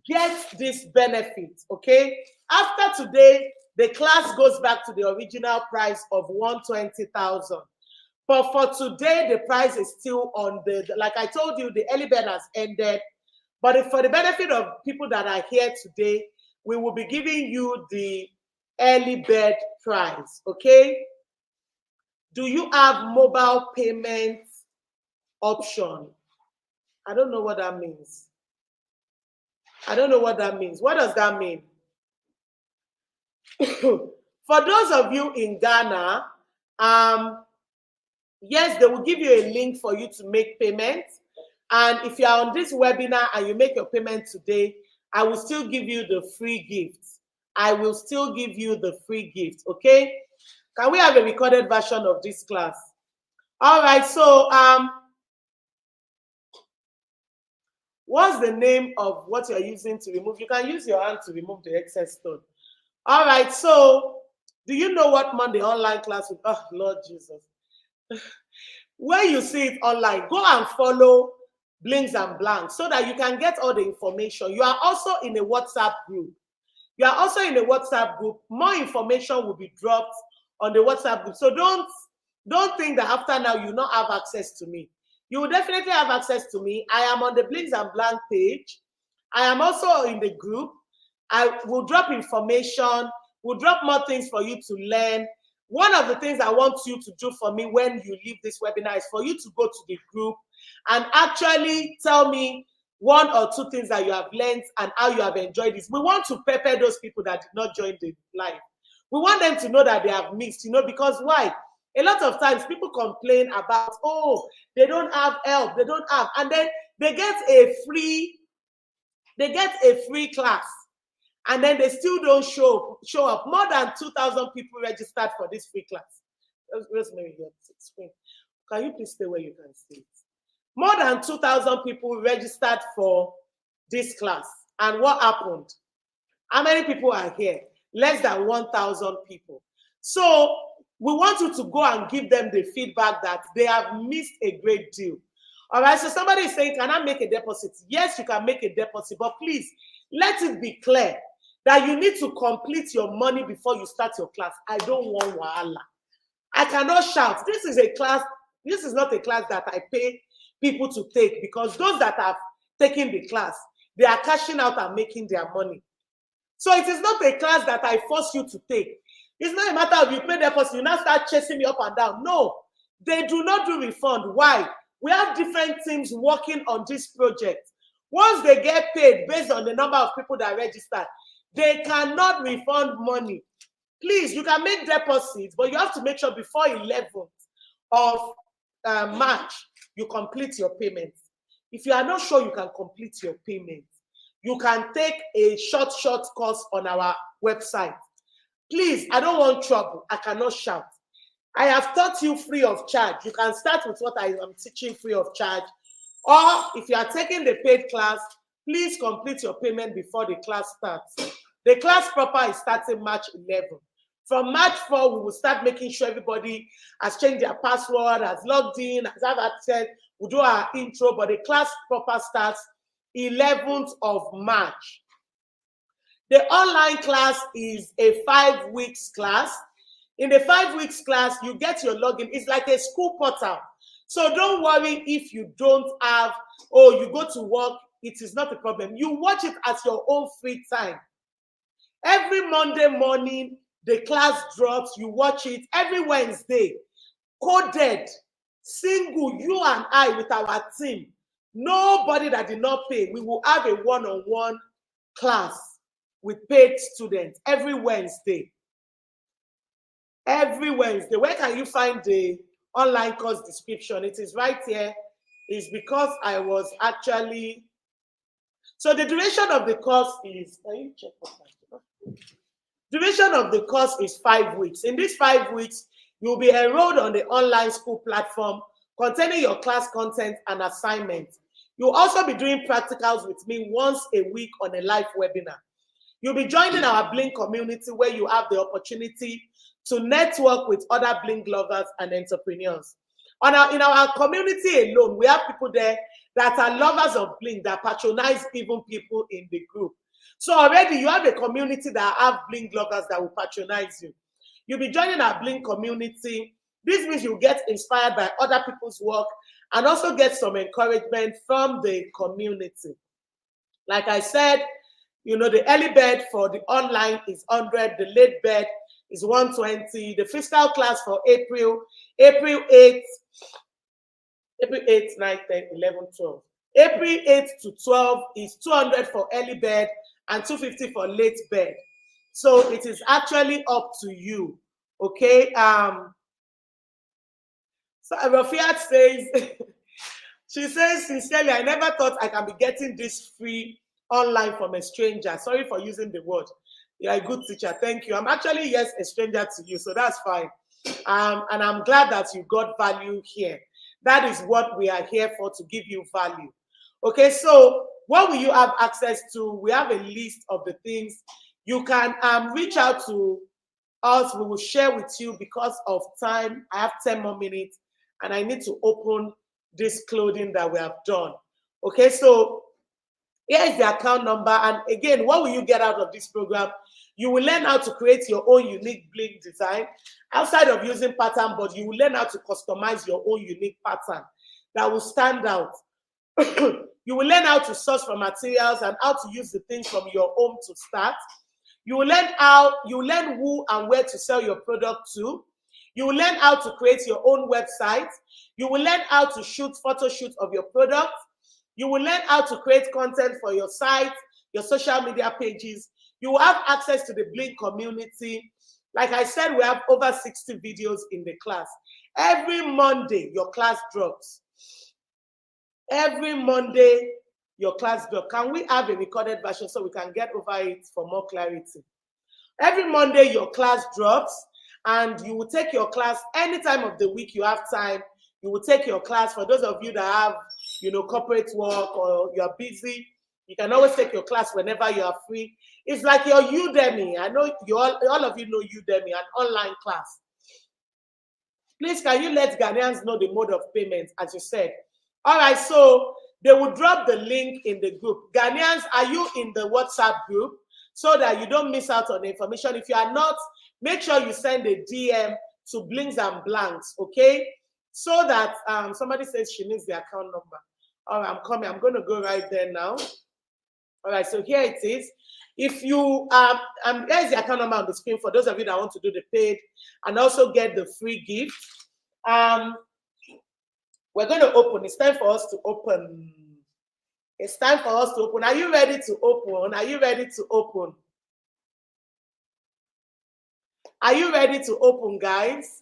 Speaker 1: get this benefit, okay? After today, the class goes back to the original price of 120,000. But for today, the price is still on the, like I told you, the early bird has ended. But for the benefit of people that are here today, we will be giving you the early bird price, okay? Do you have mobile payment option? I don't know what that means. I don't know what that means. What does that mean? For those of you in Ghana, yes, they will give you a link for you to make payments. And if you are on this webinar and you make your payment today, I will still give you the free gifts. I will still give you the free gift, okay? Can we have a recorded version of this class? All right, so what's the name of what you're using to remove? You can use your hand to remove the excess stone. All right, so do you know what Monday online class is? Oh, Lord Jesus. When you see it online, go and follow Blings and Blanks so that you can get all the information. You are also in a WhatsApp group. You are also in a WhatsApp group. More information will be dropped on the WhatsApp group. So don't think that after now you not have access to me. You will definitely have access to me. I am on the Blings and Blank page. I am also in the group. I will drop information. We'll drop more things for you to learn. One of the things I want you to do for me when you leave this webinar is for you to go to the group and actually tell me one or two things that you have learned and how you have enjoyed this. We want to pepper those people that did not join the live. We want them to know that they have missed, you know, because why? A lot of times people complain about, oh, they don't have help, they don't have, and then they get a free class, and then they still don't show up. More than 2,000 people registered for this free class. Rosemary, your screen. Can you please stay where you can see it? More than 2,000 people registered for this class. And what happened? How many people are here? Less than 1,000 people. So we want you to go and give them the feedback that they have missed a great deal. All right, so somebody is saying, can I make a deposit? Yes, you can make a deposit, but please, let it be clear that you need to complete your money before you start your class. I don't want wahala. I cannot shout. This is a class. This is not a class that I pay people to take, because those that have taken the class, they are cashing out and making their money. So it is not a class that I force you to take. It's not a matter of you pay deposit, you now start chasing me up and down. No, they do not do refund. Why? We have different teams working on this project. Once they get paid based on the number of people that registered, they cannot refund money. Please, you can make deposits, but you have to make sure before 11th of March, you complete your payments. If you are not sure you can complete your payments, you can take a short course on our website. Please, I don't want trouble. I cannot shout. I have taught you free of charge. You can start with what I am teaching free of charge. Or if you are taking the paid class, please complete your payment before the class starts. The class proper is starting March 11. From March 4, we will start making sure everybody has changed their password, has logged in, has had access. We'll do our intro, but the class proper starts 11th of March. The online class is a 5 weeks class. In the 5 weeks class, you get your login. It's like a school portal. So don't worry if you don't have, or you go to work, it is not a problem. You watch it at your own free time. Every Monday morning, the class drops, you watch it. Every Wednesday, coded, single, you and I with our team. Nobody that did not pay. We will have a one-on-one class with paid students every Wednesday. Every Wednesday. Where can you find the online course description? It is right here. It's because I was actually... So the duration of the course is... Can you check what duration of the course is 5 weeks. In these 5 weeks, you'll be enrolled on the online school platform containing your class content and assignments. You'll also be doing practicals with me once a week on a live webinar. You'll be joining our Bling community where you have the opportunity to network with other Bling lovers and entrepreneurs. In our community alone, we have people there that are lovers of Bling, that patronize even people in the group. So already you have a community that have Bling lovers that will patronize you. You'll be joining our Bling community. This means you'll get inspired by other people's work and also get some encouragement from the community. Like I said, you know, the early bird for the online is 100, the late bird is 120. The physical class for April 8th, 9, 10, 11, 12. April 8th to 12 is 200 for early bird and 250 for late bird. So it is actually up to you. Okay. So Rafiat says, she says, sincerely, I never thought I can be getting this free online from a stranger. Sorry for using the word. You're a good teacher. Thank you. I'm actually, yes, a stranger to you, so that's fine. And I'm glad that you got value here. That is what we are here for, to give you value. Okay, so what will you have access to? We have a list of the things. You can reach out to us. We will share with you. Because of time, I have 10 more minutes and I need to open this clothing that we have done. Okay, so here is the account number. And again, what will you get out of this program? You will learn how to create your own unique Bling design outside of using pattern, but you will learn how to customize your own unique pattern that will stand out. You will learn how to source for materials and how to use the things from your home to start. You will learn who and where to sell your product to. You will learn how to create your own website. You will learn how to shoot photo shoots of your product. You will learn how to create content for your site, your social media pages. You will have access to the Bling community. Like I said, we have over 60 videos in the class. Every Monday, your class drops. Every Monday, your class drops. Can we have a recorded version so we can get over it for more clarity? Every Monday, your class drops, and you will take your class any time of the week you have time. You will take your class. For those of you that have, you know, corporate work or you are busy, you can always take your class whenever you are free. It's like your Udemy. I know you all of you know Udemy, an online class. Please, can you let Ghanaians know the mode of payment, as you said? All right, so they will drop the link in the group. Ghanaians, are you in the WhatsApp group so that you don't miss out on the information? If you are not, make sure you send a DM to Blings and Blanks, okay? So that somebody says she needs the account number. All right, I'm coming. I'm going to go right there now. All right, so here it is. If you, there's the account number on the screen for those of you that want to do the paid and also get the free gift. We're going to open. It's time for us to open. It's time for us to open. Are you ready to open? Are you ready to open? Are you ready to open, guys?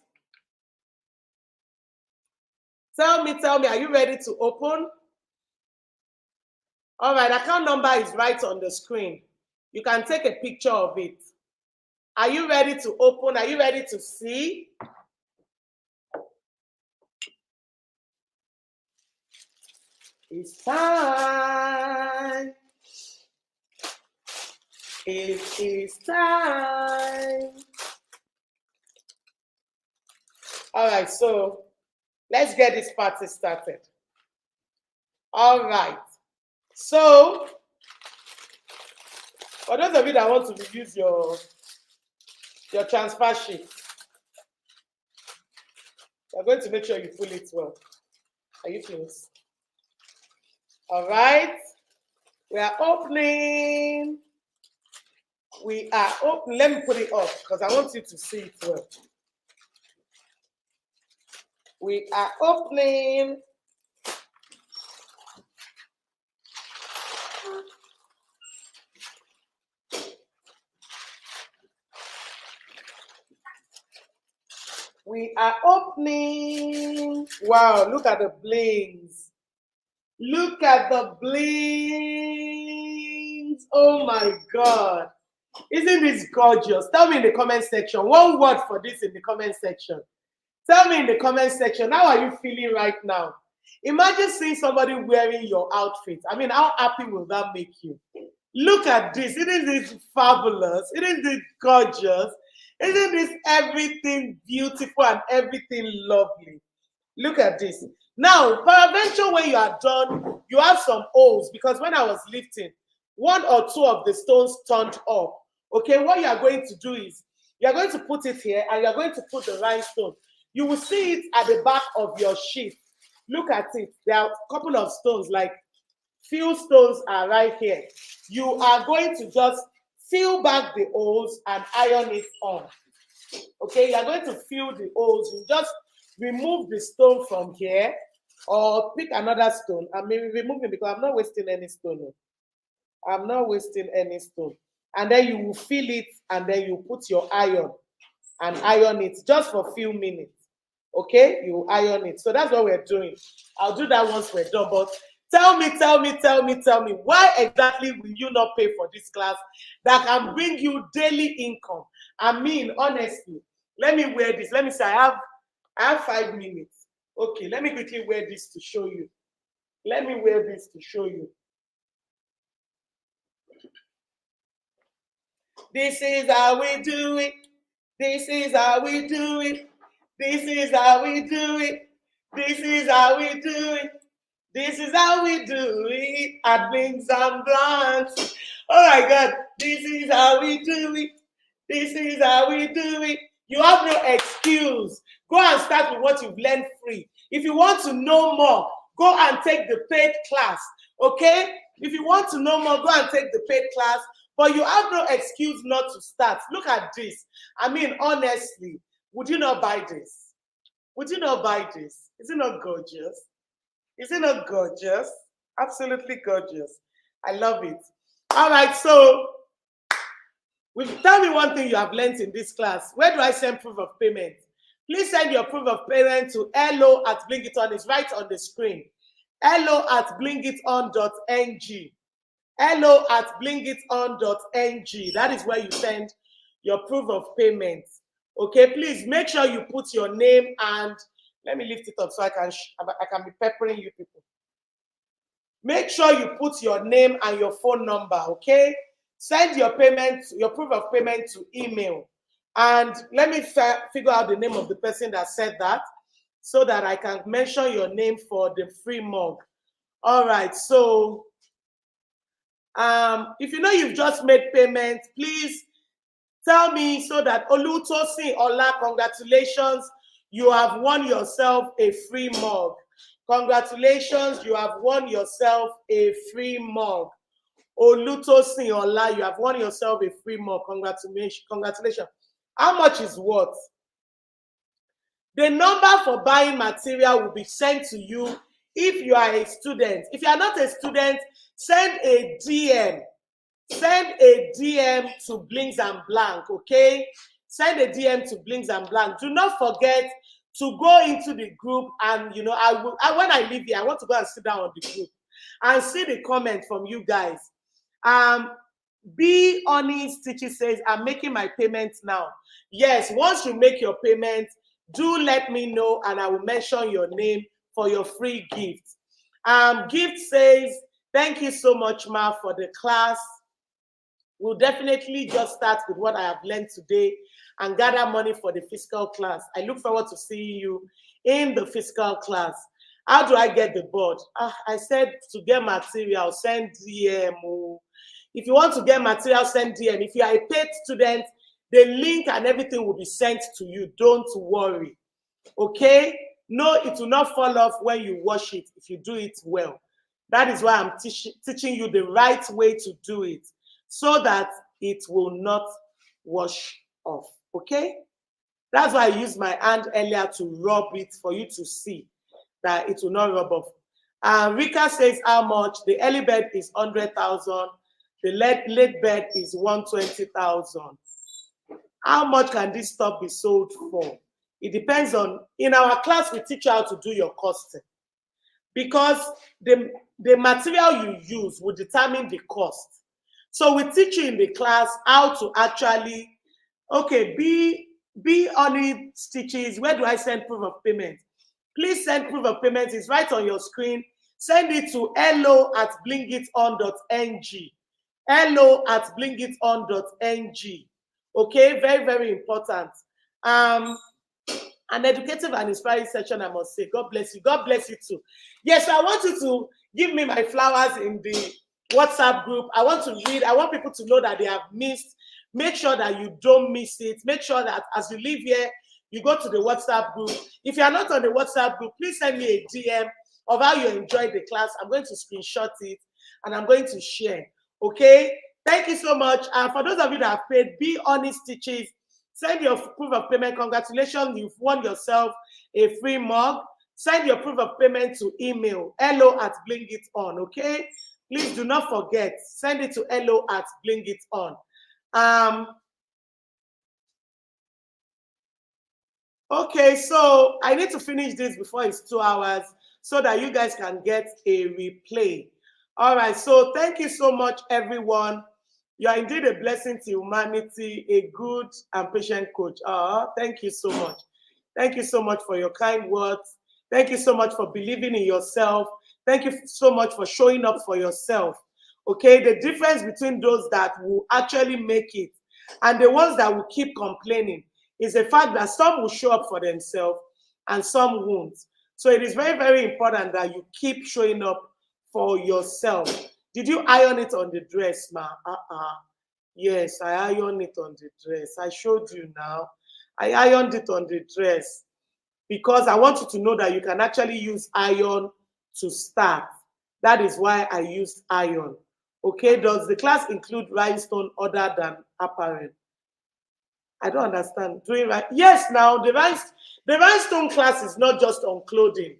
Speaker 1: Tell me, are you ready to open? All right, account number is right on the screen. You can take a picture of it. Are you ready to open? Are you ready to see? It's time. It is time. All right, so let's get this party started. All right. So, for those of you that want to reduce your transfer sheet, you're going to make sure you pull it well. Are you close? All right. We are opening. We are open. Let me put it up because I want you to see it well. We are opening. We are opening. Wow, look at the blings. Look at the blings. Oh my God. Isn't this gorgeous? Tell me in the comment section. One word for this in the comment section. Tell me in the comment section, how are you feeling right now? Imagine seeing somebody wearing your outfit. I mean, how happy will that make you? Look at this. Isn't this fabulous? Isn't this gorgeous? Isn't this everything beautiful and everything lovely? Look at this. Now, peradventure, when you are done, you have some holes because when I was lifting, one or two of the stones turned up. Okay, what you are going to do is you are going to put it here and you are going to put the rhinestone. You will see it at the back of your sheet. Look at it. There are a couple of stones, like few stones are right here. You are going to just fill back the holes and iron it on. Okay, you are going to fill the holes. You just remove the stone from here or pick another stone. I mean, remove it because I'm not wasting any stone. I'm not wasting any stone. And then you will fill it and then you put your iron and iron it just for a few minutes. Okay, you iron it. So that's what we're doing. I'll do that once we're done. But tell me, why exactly will you not pay for this class that can bring you daily income? I mean, honestly, let me wear this. Let me say I have 5 minutes. Okay, let me quickly wear this to show you. Let me wear this to show you. This is how we do it. This is how we do it. This is how we do it. This is how we do it. This is how we do it. At Blings and Blants. Oh my God. This is how we do it. This is how we do it. You have no excuse. Go and start with what you've learned free. If you want to know more, go and take the paid class. Okay? If you want to know more, go and take the paid class. But you have no excuse not to start. Look at this. I mean, honestly, would you not buy this? Would you not buy this? Is it not gorgeous? Is it not gorgeous? Absolutely gorgeous. I love it. All right, so tell me one thing you have learned in this class. Where do I send proof of payment? Please send your proof of payment to hello@blingiton. It's right on the screen. hello@blingiton.ng. hello@blingiton.ng. That is where you send your proof of payment. Okay, please make sure you put your name and let me lift it up so I can be peppering you people. Make sure you put your name and your phone number. Okay, send your payment, your proof of payment to email, and let me figure out the name of the person that said that so that I can mention your name for the free mug. All right, so if you know you've just made payment, please tell me so that Olutosin Ola, congratulations, you have won yourself a free mug. Congratulations, you have won yourself a free mug. Olutosin Ola, you have won yourself a free mug. Congratulations. How much is what? The number for buying material will be sent to you if you are a student. If you are not a student, send a DM. Send a DM to Blings and Blank, okay? Send a DM to Blings and Blank. Do not forget to go into the group and, when I leave here, I want to go and sit down on the group and see the comment from you guys. Be honest, teacher says, I'm making my payment now. Yes, once you make your payment, do let me know and I will mention your name for your free gift. Gift says, thank you so much, Ma, for the class. We'll definitely just start with what I have learned today and gather money for the physical class. I look forward to seeing you in the physical class. How do I get the board? I said to get material, send DM. If you want to get material, send DM. If you are a paid student, the link and everything will be sent to you. Don't worry. Okay? No, it will not fall off when you wash it if you do it well. That is why I'm teaching you the right way to do it so that it will not wash off. Okay? That's why I used my hand earlier to rub it for you to see that it will not rub off. Rika says how much? The early bed is 100,000. The late bed is 120,000. How much can this stuff be sold for? It depends on, in our class, we teach you how to do your costing. Because the material you use will determine the cost. So we teach you in the class how to actually, okay, be on it stitches. Where do I send proof of payment? Please send proof of payment. It's right on your screen. Send it to hello@blingiton.ng. hello@blingiton.ng. Okay, very, very important. An educative and inspiring session, I must say. God bless you. God bless you too. Yes, I want you to give me my flowers in the WhatsApp group. I want to read. I want people to know that they have missed. Make sure that you don't miss it. Make sure that as you leave here, you go to the WhatsApp group. If you are not on the WhatsApp group, please send me a DM of how you enjoyed the class. I'm going to screenshot it and I'm going to share. Okay? Thank you so much. For those of you that have paid, be honest stitches. Send your proof of payment. Congratulations, you've won yourself a free mug. Send your proof of payment to email hello@blingiton. Okay? Please do not forget. Send it to hello@blingiton. Okay, so I need to finish this before it's 2 hours so that you guys can get a replay. All right, so thank you so much, everyone. You are indeed a blessing to humanity, a good and patient coach. Thank you so much. Thank you so much for your kind words. Thank you so much for believing in yourself. Thank you so much for showing up for yourself. Okay, the difference between those that will actually make it and the ones that will keep complaining is the fact that some will show up for themselves and some won't. So it is very, very important that you keep showing up for yourself. Did you iron it on the dress, ma? Yes, I ironed it on the dress. I showed you now. I ironed it on the dress because I want you to know that you can actually use iron to start. That is why I used iron. Okay, does the class include rhinestone other than apparel? I don't understand. Doing right? Yes, now the rhinestone class is not just on clothing.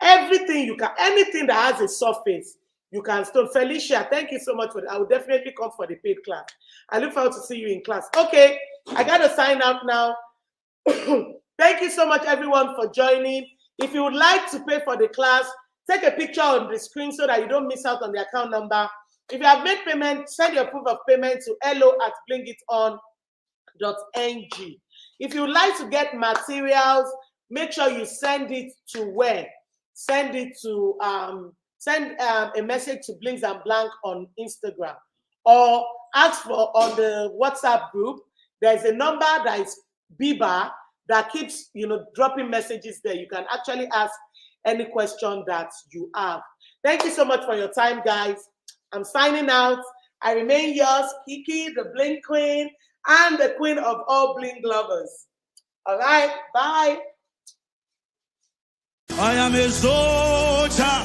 Speaker 1: Everything you can, anything that has a surface, you can stone. Felicia, thank you so much for that. I will definitely come for the paid class. I look forward to see you in class. Okay, I got to sign out now. Thank you so much, everyone, for joining. If you would like to pay for the class, take a picture on the screen so that you don't miss out on the account number. If you have made payment, send your proof of payment to hello@blingiton.ng. If you would like to get materials, make sure you send it to where? Send it to a message to Blinks and Blank on Instagram, or ask for on the WhatsApp group. There's a number that is Biba that keeps dropping messages there. You can actually ask any question that you have. Thank you so much for your time, guys. I'm signing out. I remain yours, Kiki, the Bling Queen, and the queen of all bling lovers. All right, bye.
Speaker 2: I am a soldier.